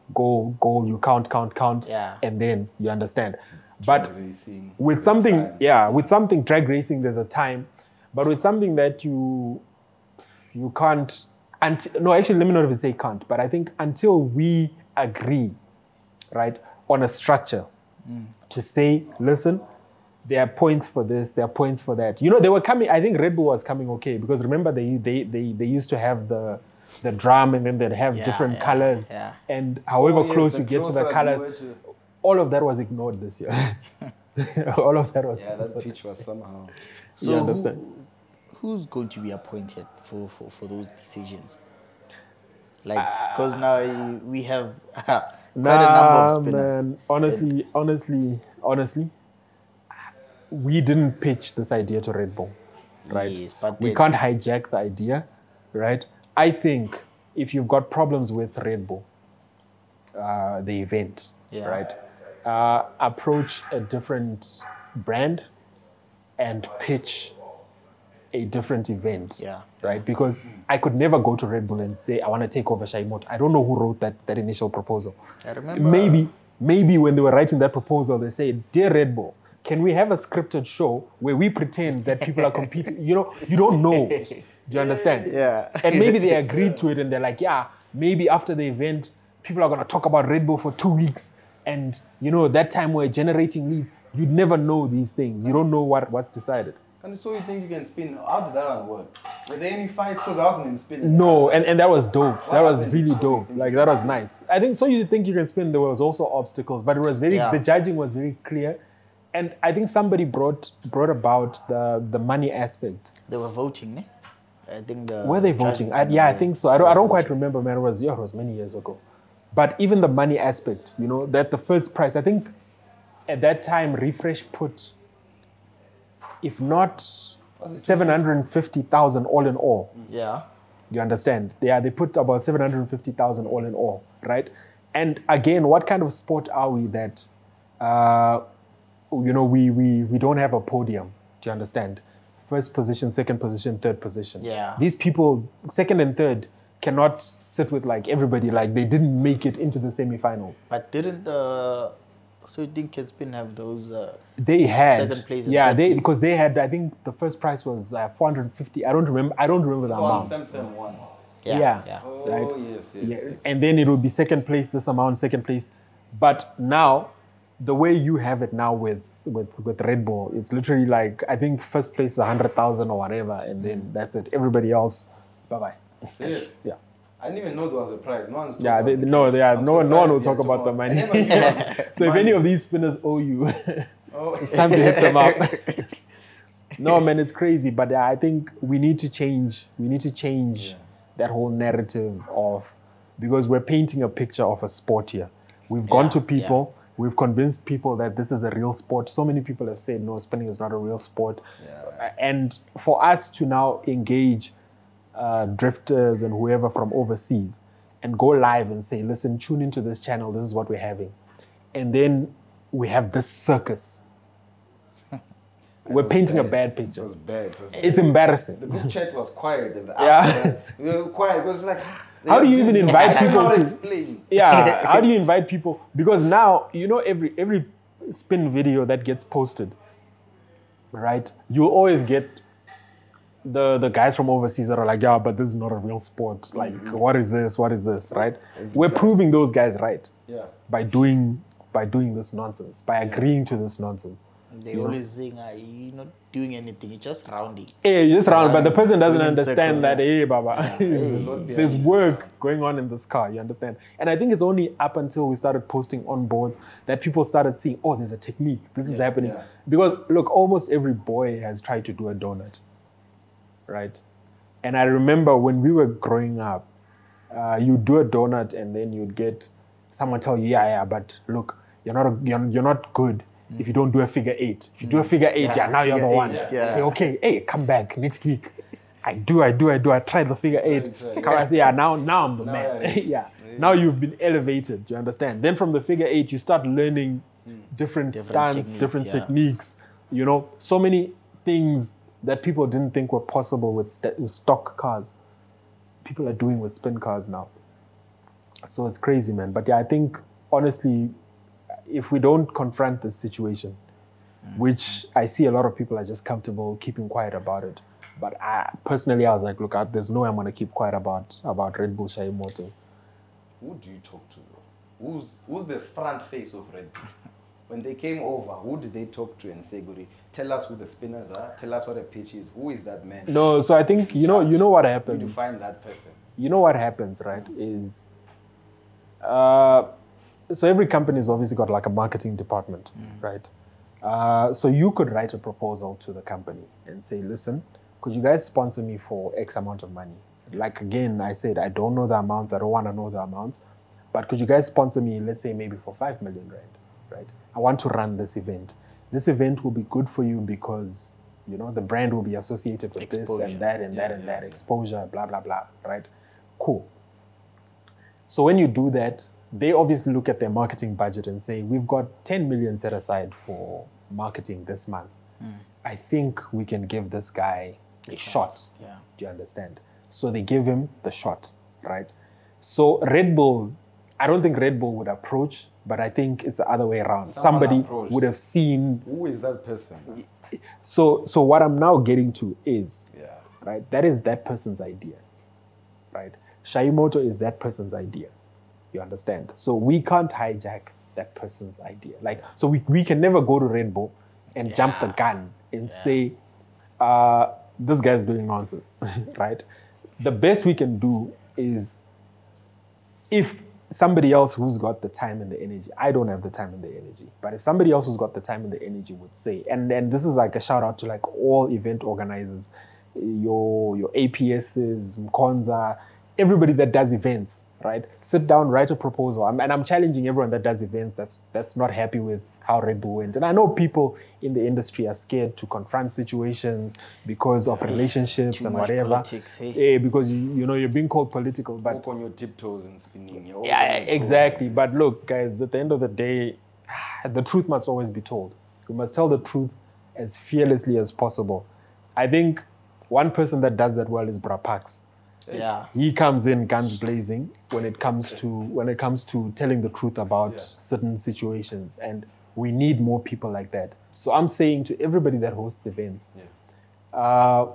You count, Yeah. and then you understand. But Racing, with there's something, time. with something drag racing, there's a time. But with something that you can't, actually, let me not even say can't, but I think until we agree, right, on a structure to say, listen, there are points for this, there are points for that. You know, they were coming, I think Red Bull was coming okay, because remember they used to have the drum and then they'd have different colors. Yeah. And however yes, close the you get to the closer you colors, were to- all of that was ignored this year. All of that was Yeah, that ignored pitch this was year. somehow. You understand? Who's going to be appointed for those decisions? Like, because now we have quite a number of spinners. Man, honestly, we didn't pitch this idea to Red Bull, right? Yes, but we they- can't hijack the idea, right? I think if you've got problems with Red Bull, the event, Yeah. right? Approach a different brand and pitch a different event. Yeah. Right? Because I could never go to Red Bull and say, I want to take over Shayimoto. I don't know who wrote that initial proposal. I remember. Maybe when they were writing that proposal, they said, Dear Red Bull, can we have a scripted show where we pretend that people are competing? You know, you don't know. Do you understand? Yeah. And maybe they agreed to it and they're like, yeah, maybe after the event, people are going to talk about Red Bull for 2 weeks. And, you know, that time we're generating leads. You'd never know these things. You don't know what's decided. And so you think you can spin? How did that one work? Were there any fights? Because I wasn't in spinning. No, and that was dope. That was really dope. Like, that was nice. I think so you think you can spin. There was also obstacles, but it was the judging was very clear. And I think somebody brought about the money aspect. They were voting, eh? I think were they voting? I think so. I don't quite remember, man. It was many years ago. But even the money aspect, you know, that the first prize, I think at that time, Refresh put, if not 750,000 all in all. Yeah. You understand? Yeah, they put about 750,000 all in all, right? And again, what kind of sport are we that, you know, we don't have a podium? Do you understand? First position, second position, third position. Yeah. These people, second and third, cannot sit with like everybody. Like they didn't make it into the semifinals. But didn't so you think Kidspin have those? They had second place. And because they had. I think the first prize was 450. I don't remember the amount. Samsung won. Yeah. Oh, right. Yes. And then it will be second place. This amount, second place. But now, the way you have it now with Red Bull, it's literally like I think first place is 100,000 or whatever, and then that's it. Everybody else, bye bye. Serious? Yeah. I didn't even know there was a prize. No one's no one will talk about the money. So if any of these spinners owe you, it's time to hit them up. No, man, it's crazy. But I think we need to change. That whole narrative of, because we're painting a picture of a sport here. We've gone to people. We've convinced people that this is a real sport. So many people have said, no, spinning is not a real sport. Yeah. And for us to now engage drifters and whoever from overseas and go live and say, listen, tune into this channel. This is what we're having. And then we have this circus. We're painting a bad picture. It was bad. It's embarrassing. The group chat was quiet. And we were quiet. It was like... How do you even invite people to explain? Yeah, how do you invite people? Because now, you know, every spin video that gets posted, right? You'll always get the guys from overseas that are like, yeah, but this is not a real sport. Like, what is this, right? We're proving those guys right. Yeah. By doing this nonsense, by agreeing to this nonsense. They always saying, you're not doing anything, you're just rounding. Yeah, you're just rounding, but the person doesn't understand circles. that, hey, Baba, there's work going on in this car, you understand? And I think it's only up until we started posting on boards that people started seeing, oh, there's a technique, this is happening. Yeah. Because, look, almost every boy has tried to do a donut, right? And I remember when we were growing up, you'd do a donut and then you'd get someone tell you, but look, you're not good if you don't do a figure 8. If you do a figure 8, now you're the one. Yeah. Say, okay, hey, come back next week. I try the figure 8. Come and say, now I'm the man. Now you've been elevated, do you understand? Then from the figure 8, you start learning different stunts, different techniques. You know, so many things that people didn't think were possible with stock cars. People are doing with spin cars now. So it's crazy, man. But yeah, I think, honestly, if we don't confront this situation, which I see a lot of people are just comfortable keeping quiet about it. But I was like, look, there's no way I'm going to keep quiet about Redull Shayimoto. Who do you talk to, bro? Who's the front face of Red Bull? When they came over, who did they talk to and say, Guri, tell us who the spinners are, tell us what a pitch is, who is that man? No, so I think, you know what happens. You find that person. You know what happens, right, is... so every company has obviously got like a marketing department, right? So you could write a proposal to the company and say, listen, could you guys sponsor me for X amount of money? Like, again, I said, I don't know the amounts. I don't want to know the amounts. But could you guys sponsor me, let's say, maybe for 5 million rand, right? I want to run this event. This event will be good for you because, you know, the brand will be associated with exposure. This and that and that and that, exposure, blah, blah, blah, right? Cool. So when you do that, they obviously look at their marketing budget and say, we've got 10 million set aside for marketing this month. I think we can give this guy a shot. Yeah. Do you understand? So they give him the shot, right? So Red Bull, I don't think Red Bull would approach, but I think it's the other way around. Someone Somebody approached. would have seen. Who is that person? So what I'm now getting to is, Yeah. right, that is that person's idea, right? Shayimoto is that person's idea. You understand? So we can't hijack that person's idea. Like, so we can never go to Red Bull and jump the gun and say, this guy's doing nonsense, right? The best we can do is, if somebody else who's got the time and the energy, I don't have the time and the energy, but if somebody else who's got the time and the energy would say, and this is like a shout out to like all event organizers, your APSs, Mkonza, everybody that does events, right? Sit down, write a proposal. And I'm challenging everyone that does events that's not happy with how Red Bull went. And I know people in the industry are scared to confront situations because of relationships Too and much whatever. politics, hey? Because you know you're being called political, but Walk on your tiptoes and spinning. You're also yeah, on your toes exactly. like But this. look, guys, at the end of the day, the truth must always be told. We must tell the truth as fearlessly as possible. I think one person that does that well is Bra Pax. Yeah. He comes in guns blazing when it comes to telling the truth about certain situations, and we need more people like that. So I'm saying to everybody that hosts events, write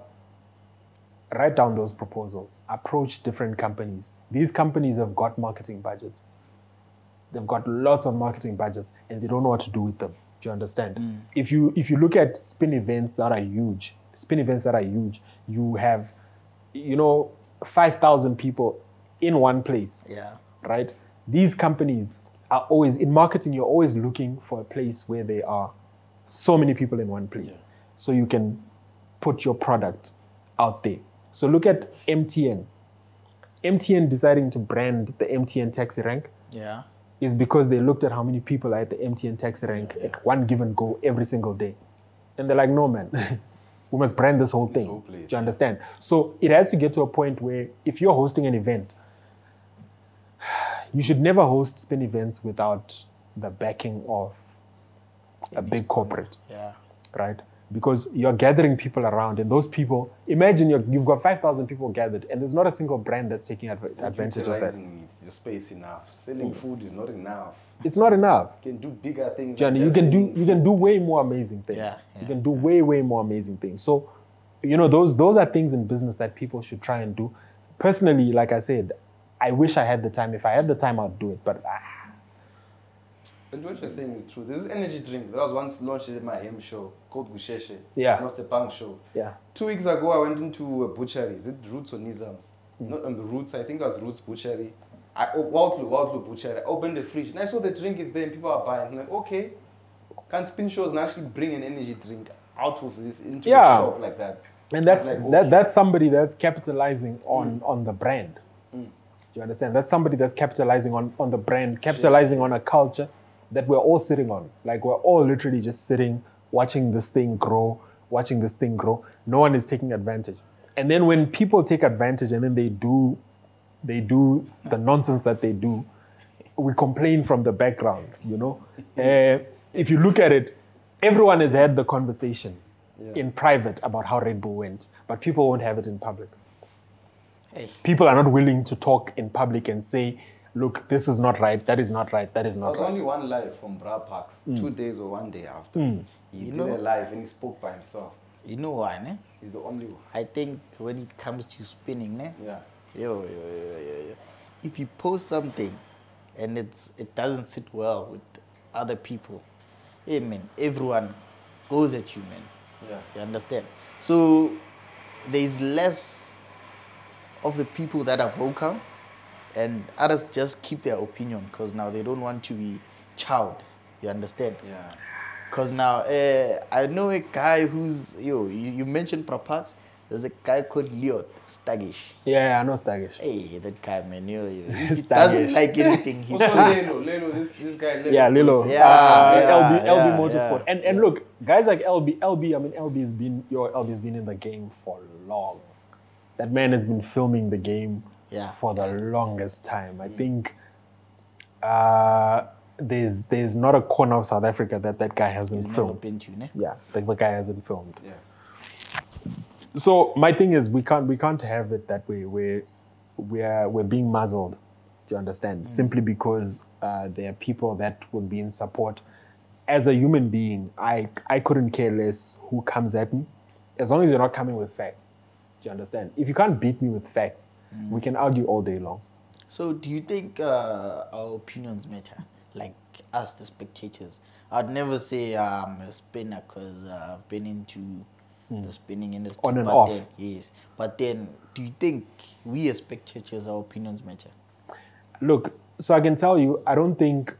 down those proposals, approach different companies. These companies have got marketing budgets. They've got lots of marketing budgets, and they don't know what to do with them. Do you understand? If you look at spin events that are huge, you have, 5,000 people in one place. Yeah. Right? These companies are always, in marketing, you're always looking for a place where there are so many people in one place. So you can put your product out there. So look at MTN. MTN deciding to brand the MTN taxi rank Yeah. is because they looked at how many people are at the MTN taxi rank at one given go every single day. And they're like, no, man, we must brand this whole thing. whole place, Do you understand? So it has to get to a point where if you're hosting an event, you should never host spin events without the backing of a big corporate, Yeah. right? Because you're gathering people around, and those people, imagine you've got 5,000 people gathered, and there's not a single brand that's taking advantage of that. Utilizing it, your space enough. Selling food is not enough. It's not enough. You can do bigger things. Johnny, than you just can selling do way more amazing things. Yeah, You can do way more amazing things. So, those are things in business that people should try and do. Personally, like I said, I wish I had the time. If I had the time, I'd do it. But And what you're saying is true. There's this energy drink that was once launched at my M show called Gusheshe. Yeah. Not a punk show. yeah, 2 weeks ago, I went into a butchery. Is it Roots or Nizams? Not on the Roots. I think it was Roots Butchery. Wildlu Butchery. I opened the fridge and I saw the drink is there and people are buying. I'm like, okay, can spin shows and actually bring an energy drink out of this into a shop like that? and that's Like, okay. that's somebody that's capitalizing on the brand. Do you understand? That's somebody that's capitalizing on the brand, capitalizing on a culture that we're all sitting on. Like, we're all literally just sitting, watching this thing grow. No one is taking advantage. And then when people take advantage and then they do the nonsense that they do, we complain from the background, If you look at it, everyone has had the conversation in private about how Red Bull went, but people won't have it in public. Hey. People are not willing to talk in public and say, look, this is not right, that is not right, that is There not was right. only one live from Bra Parks, 2 days or 1 day after. He You did know- a live and he spoke by himself. You know why, ne? He's the only one. I think when it comes to spinning, ne? Yeah. Yo. If you post something and it doesn't sit well with other people, hey man, everyone goes at you, man. Yeah. You understand? So there's less of the people that are vocal, and others just keep their opinion because now they don't want to be chowed. You understand? Yeah. Because now, I know a guy who's, you mentioned Prapax, there's a guy called Leo Stagish. Yeah, I know Stagish. Hey, that guy, man, he Stagish. doesn't like anything he Also posts. Lelo, this guy Lelo. Yeah, Lilo. Yeah, LB Motorsport. And look, guys like LB's been in the game for long. That man has been filming the game for the longest time. I think there's not a corner of South Africa that guy hasn't He's never filmed. been to, ne? Yeah, the guy hasn't filmed. Yeah. So my thing is, we can't have it that way. We're being muzzled. Do you understand? Simply because there are people that will be in support. As a human being, I couldn't care less who comes at me, as long as you're not coming with facts. Do you understand? If you can't beat me with facts, we can argue all day long. So do you think our opinions matter? Like us, the spectators. I'd never say I'm a spinner because I've been into the spinning industry. On and but off. Then, yes. But then, do you think we as spectators, our opinions matter? Look, so I can tell you, I don't think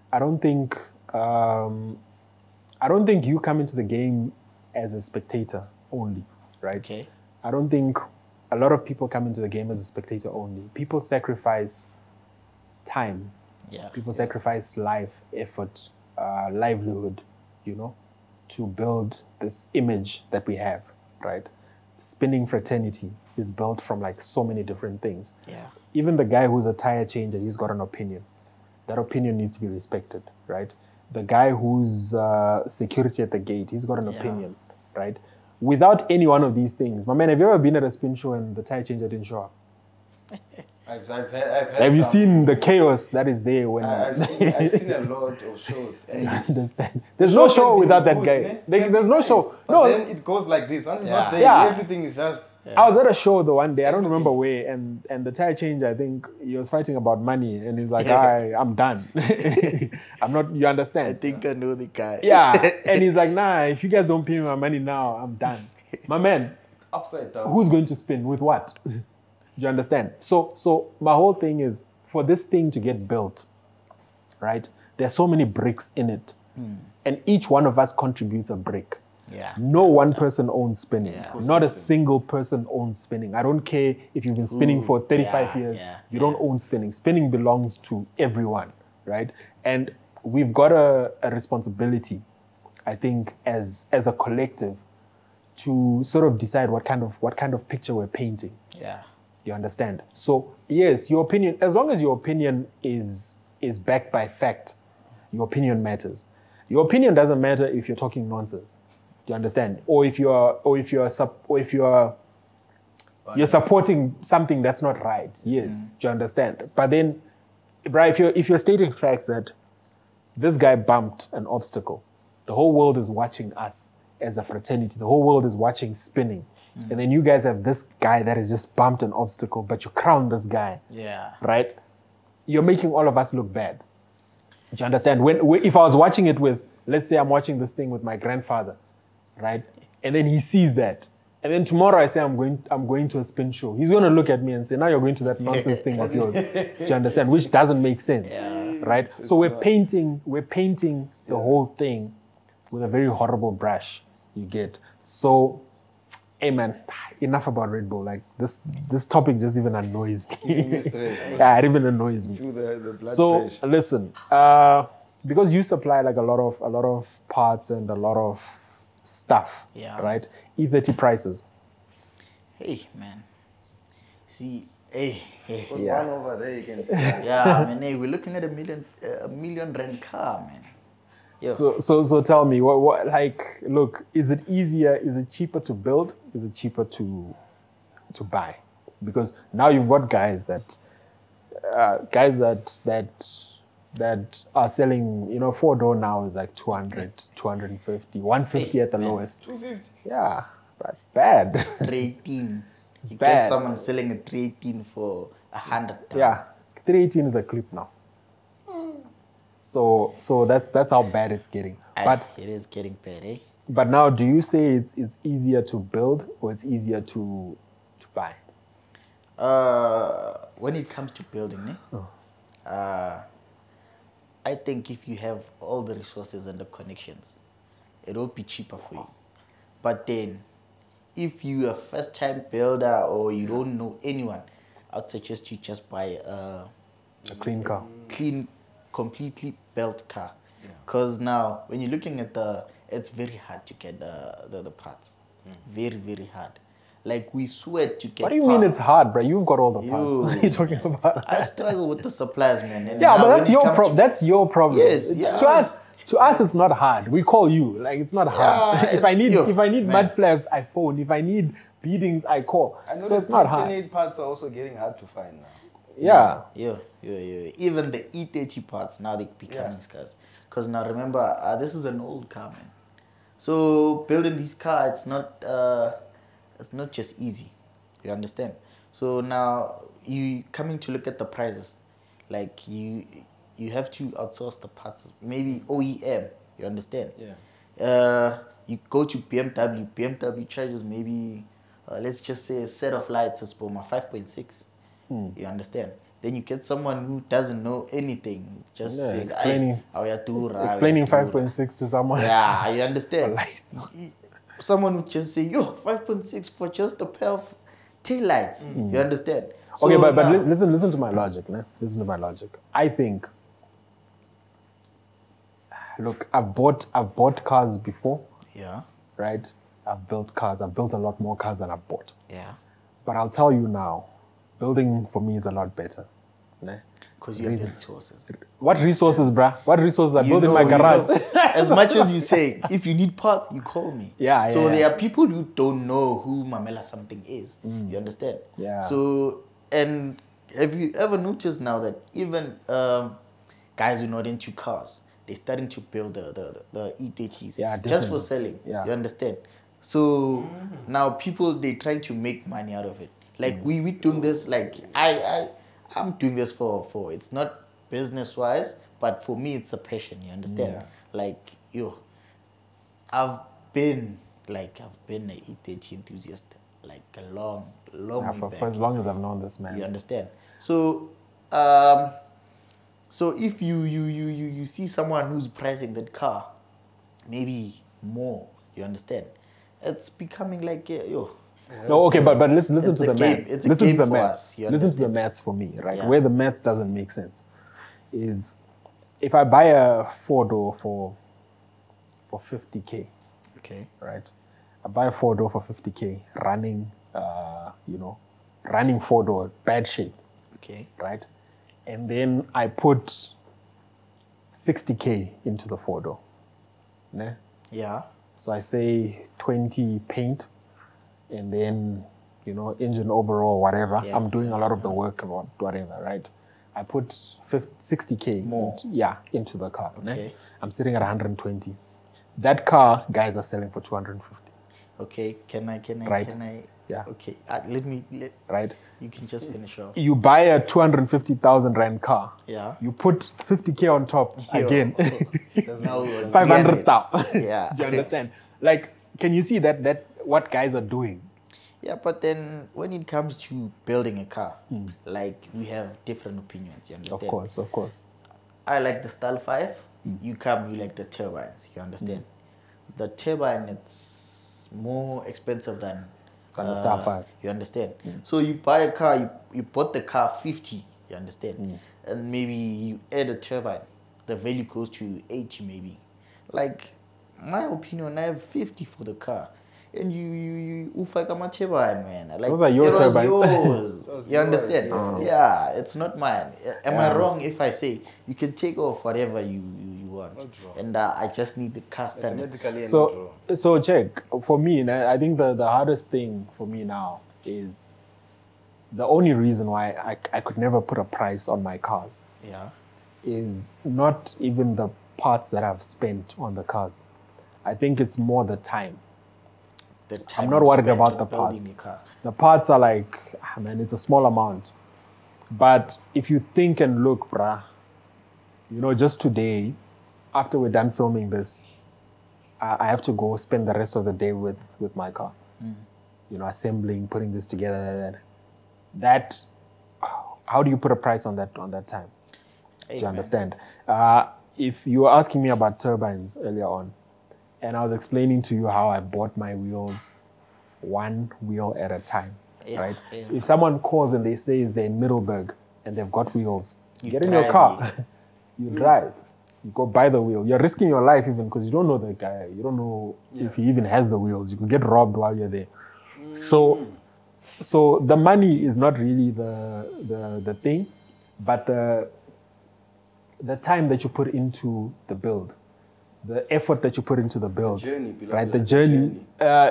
you come into the game as a spectator only, right? Okay. I don't think a lot of people come into the game as a spectator only. People sacrifice time. Yeah. People sacrifice life, effort, livelihood, to build this image that we have, right? Spinning fraternity is built from like so many different things. Yeah. Even the guy who's a tire changer, he's got an opinion. That opinion needs to be respected, right? The guy who's security at the gate, he's got an opinion, right? Without any one of these things, my man, have you ever been at a spin show and the tire changer didn't show up? I've had Have you seen the chaos that is there when... I've seen a lot of shows. And I understand. There's no show without that guy. There's no show. But No, then it goes like this. Once it's not there, Yeah. everything is just... I was at a show the one day, I don't remember where, and the tire changer, I think he was fighting about money, and he's like, I'm done. I'm not, you I understand? think I know the guy. Yeah, and he's like, nah, if you guys don't pay me my money now, I'm done. My man, Upside down. who's going to spin with what? Do you understand? So my whole thing is, for this thing to get built, right, there's so many bricks in it, and each one of us contributes a brick. Yeah. No one person owns spinning. Yeah. Not a single person owns spinning. I don't care if you've been spinning for 35 years. You don't own spinning. Spinning belongs to everyone, right? And we've got a responsibility, I think, as a collective, to sort of decide what kind of picture we're painting. Yeah. You understand? So yes, your opinion, as long as your opinion is backed by fact, your opinion matters. Your opinion doesn't matter if you're talking nonsense. Do you understand? Or if you're supporting something that's not right. Yes, do you understand? But then, right, if you're stating facts that this guy bumped an obstacle, the whole world is watching us as a fraternity. The whole world is watching spinning. And then you guys have this guy that has just bumped an obstacle, but you crown this guy. Yeah. Right? You're making all of us look bad. Do you understand? If I was watching it with, let's say I'm watching this thing with my grandfather, right? And then he sees that. And then tomorrow I say I'm going to a spin show. He's going to look at me and say, now you're going to that nonsense thing of yours. Do you understand? Which doesn't make sense. Right? So we're painting the whole thing with a very horrible brush, you get. So, hey man, enough about Red Bull. Like this topic just even annoys me. Yeah, it even annoys me. Feel the blood So pressure. listen, because you supply like a lot of parts and a lot of stuff, right? E30 prices. Hey man. See, hey. Put one over there, you can see. Yeah, man. Hey, we're looking at a million rand car, man. Yo. So tell me, what like, look, is it easier? Is it cheaper to build? Is it cheaper to buy? Because now you've got guys that are selling, 4-door now is like 200, 250, 150 at the lowest. 250. Yeah, that's bad. 318. You Bad. get someone selling a 318 for 100. Yeah, 318 is a clip now. So that's how bad it's getting. But it is getting bad, eh? But now, do you say it's easier to build or it's easier to buy? When it comes to building, I think if you have all the resources and the connections, it will be cheaper for you. But then, if you're a first-time builder or you don't know anyone, I'd suggest you just buy a clean car. Completely built car. Because now, when you're looking at it's very hard to get the parts. Very, very hard. Like, we sweat to get What do you mean it's hard, bro? You've got all the parts. What are you talking about? I struggle with the suppliers, man. And Yeah, now but when that's it your comes problem. That's your problem. Yes, yeah. To To us, it's not hard. We call you. Like, it's not hard. Yeah, if I need man. mud flaps, I phone. If I need beadings, I call. I know So it's not hard. 28 parts are also getting hard to find now. Yeah. Yeah. Even the E30 parts now they're becoming scarce. Because now remember, this is an old car, man. So building this car, it's not just easy. You understand? So now you coming to look at the prices, like you have to outsource the parts. Maybe OEM. You understand? Yeah. You go to BMW. BMW charges maybe let's just say a set of lights is for my 5.6. You understand? Then you get someone who doesn't know anything, just says, explaining 5.6 to someone. Yeah, you understand? Lights. Someone would just say, yo, 5.6 for just a pair of tail lights. You understand? So Okay, but now- listen to my logic, man. Listen to my logic. I think, look, I've bought cars before, Yeah, right? I've built cars. I've built a lot more cars than I've bought. yeah. But I'll tell you now, building for me is a lot better. Ne? Because you have the resources. What resources, bruh? What resources I You build in know, my you garage? know. As much as you say, if you need parts, you call me. Yeah, So yeah. there are people who don't know who Mamela Something is. You understand? Yeah. So, and have you ever noticed now that even guys who are not into cars, they're starting to build the E30s Yeah, just for definitely. selling. Yeah. You understand? So now people, they're trying to make money out of it. Like we doing this, like I'm doing this for it's not business wise, but for me it's a passion, you understand? Yeah. Like I've been an E30 enthusiast like a long Yeah, way for back. as long as I've known this man. You understand? So so if you see someone who's pricing that car maybe more, you understand? It's becoming like No, okay, but listen it's to a the game- maths. it's a Listen to game the for maths. us, you Listen to the understand? maths for me, right? Yeah. Where the maths doesn't make sense is if I buy a four-door for 50K, okay. right? I buy a four-door for 50K, running four-door, bad shape, Okay. right? And then I put 60K into the four-door. Ne? Yeah. So I say 20 paint, and then, engine overall, whatever. Yeah. I'm doing a lot of the work and whatever, right? I put 60K More. into the car. Ne? Okay. I'm sitting at 120. That car, guys are selling for 250, Okay. Can I? Right. Can I? Yeah. Okay. Let right? you can just finish off. You buy a 250,000 rand car. Yeah. You put 50K on top Yo. again. Now we're on 500,000. Yeah. You understand? Like, can you see that what guys are doing? Yeah, but then when it comes to building a car, like we have different opinions. You understand? Of course. I like the Style 5. You like the turbines. You understand? The turbine, it's more expensive than the Style 5. You understand? So you buy a car, you bought the car 50. You understand? And maybe you add a turbine, the value goes to 80 maybe. Like my opinion, I have 50 for the car. And you ufaka my turbine, man. Like Those are your it was turbines. yours. You understand? Yeah, it's not mine. Am I wrong if I say you can take off whatever you want? And I just need the car standard. So check, for me, I think the hardest thing for me now is the only reason why I could never put a price on my cars Yeah. is not even the parts that I've spent on the cars. I think it's more the time. The time I'm not you worried spent about on the building parts. the car. The parts are like, man, it's a small amount. But if you think and look, bruh, just today, after we're done filming this, I have to go spend the rest of the day with my car. Assembling, putting this together. That, how do you put a price on that time? Do you understand? If you were asking me about turbines earlier on, and I was explaining to you how I bought my wheels one wheel at a time, right? Yeah. If someone calls and they say they're in Middleburg and they've got wheels, You get in your drive car, you drive, you go buy the wheel. You're risking your life even because you don't know the guy. You don't know if he even has the wheels. You could get robbed while you're there. So the money is not really the thing, but the time that you put into the build. the effort that you put into the build, journey, beloved, right? The the journey.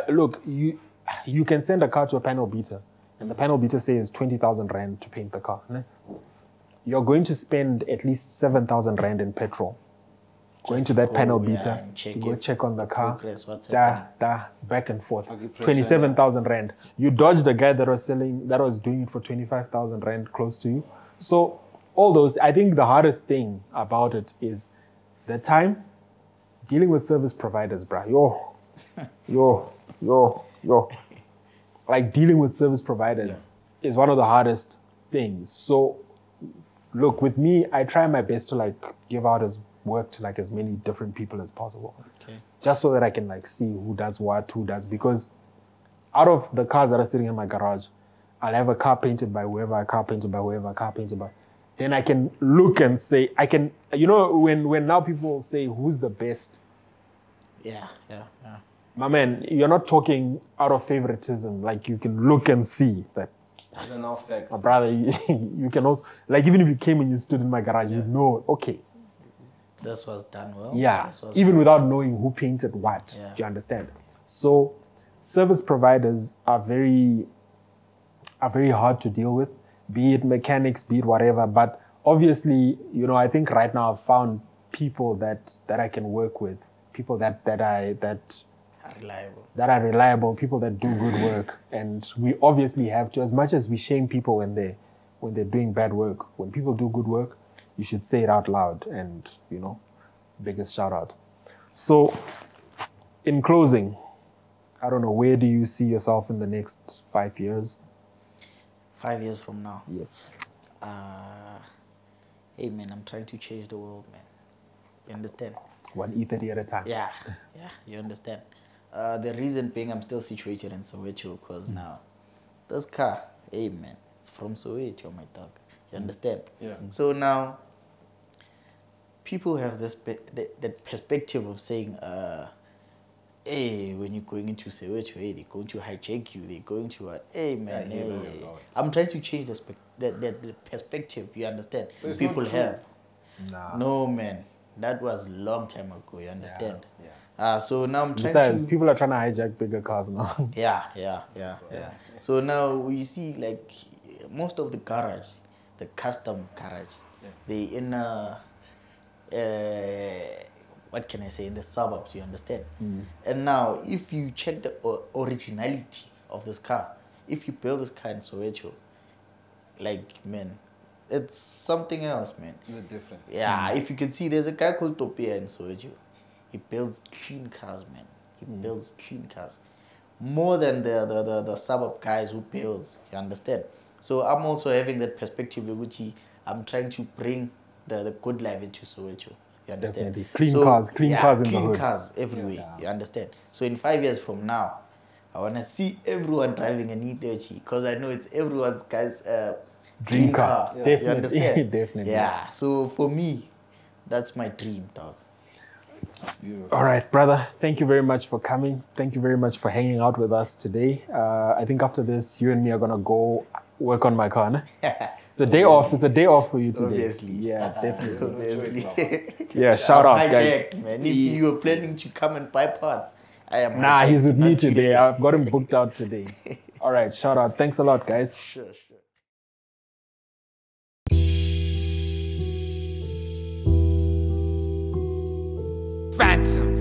Look, you can send a car to a panel beater, and the panel beater says 20,000 rand to paint the car. Ne? You're going to spend at least 7,000 rand in petrol. Going to that panel beater to go check on the car, back and forth. 27,000 rand. You dodged the guy that was doing it for 25,000 rand close to you. So all those, I think the hardest thing about it is the time dealing with service providers, bruh. Like dealing with service providers is one of the hardest things. So look, with me, I try my best to like give out work to like as many different people as possible. Okay. Just so that I can like see who does what, because out of the cars that are sitting in my garage, I'll have a car painted by whoever, a car painted by whoever, a car painted by. Then I can look and say, when now people say who's the best. Yeah. My man, you're not talking out of favoritism. Like you can look and see that. These are now facts. My brother, you can also, like even if you came and you stood in my garage, you'd know, okay. This was done well. Yeah, even without knowing who painted what. Do you understand? So service providers are very hard to deal with, be it mechanics, be it whatever. But obviously, I think right now I've found people that I can work with, people that are reliable, people that do good work. And we obviously have to, as much as we shame people when they're doing bad work, when people do good work, you should say it out loud and, biggest shout out. So in closing, I don't know, where do you see yourself in the next 5 years? 5 years from now? Yes. Hey man, I'm trying to change the world, man. You understand? One E30 at a time. Yeah, you understand. The reason being I'm still situated in Soweto because now this car, hey man, it's from Soweto, my dog. You understand? Yeah. So now people have this that perspective of saying, hey, when you're going into Soweto, hey, they're going to hijack you. They're going to, hey man, hey. I'm trying to change the perspective. You understand? People have. Nah. No man, that was a long time ago. You understand? So now I'm trying Besides, people are trying to hijack bigger cars now. Yeah. So now you see, like most of the garage, the custom garage, they in what can I say, in the suburbs, you understand? And now if you check the originality of this car, if you build this car in Soweto, like man, it's something else, man. It's different. Yeah, if you can see, there's a guy called Topia in Soweto. He builds clean cars, man. He builds clean cars. More than the suburb guys who builds, you understand? So I'm also having that perspective, which I'm trying to bring the good life into Soweto. You understand? Definitely. Clean cars in the hood. Clean cars everywhere. You understand? So in 5 years from now, I want to see everyone driving an E30 because I know it's everyone's guy's dream car. Definitely. You understand? Definitely. Yeah. So for me, that's my dream, dog. Beautiful. All right, brother. Thank you very much for coming. Thank you very much for hanging out with us today. I think after this, you and me are going to go work on my car. Ne? It's a day off. It's a day off for you today. Obviously. Yeah, definitely. Obviously. Yeah, shout out, guys. Hijacked, man. If you were planning to come and buy parts, I am Nah, he's with me not today. I've got him booked out today. All right, shout out. Thanks a lot, guys. Sure. Phantom.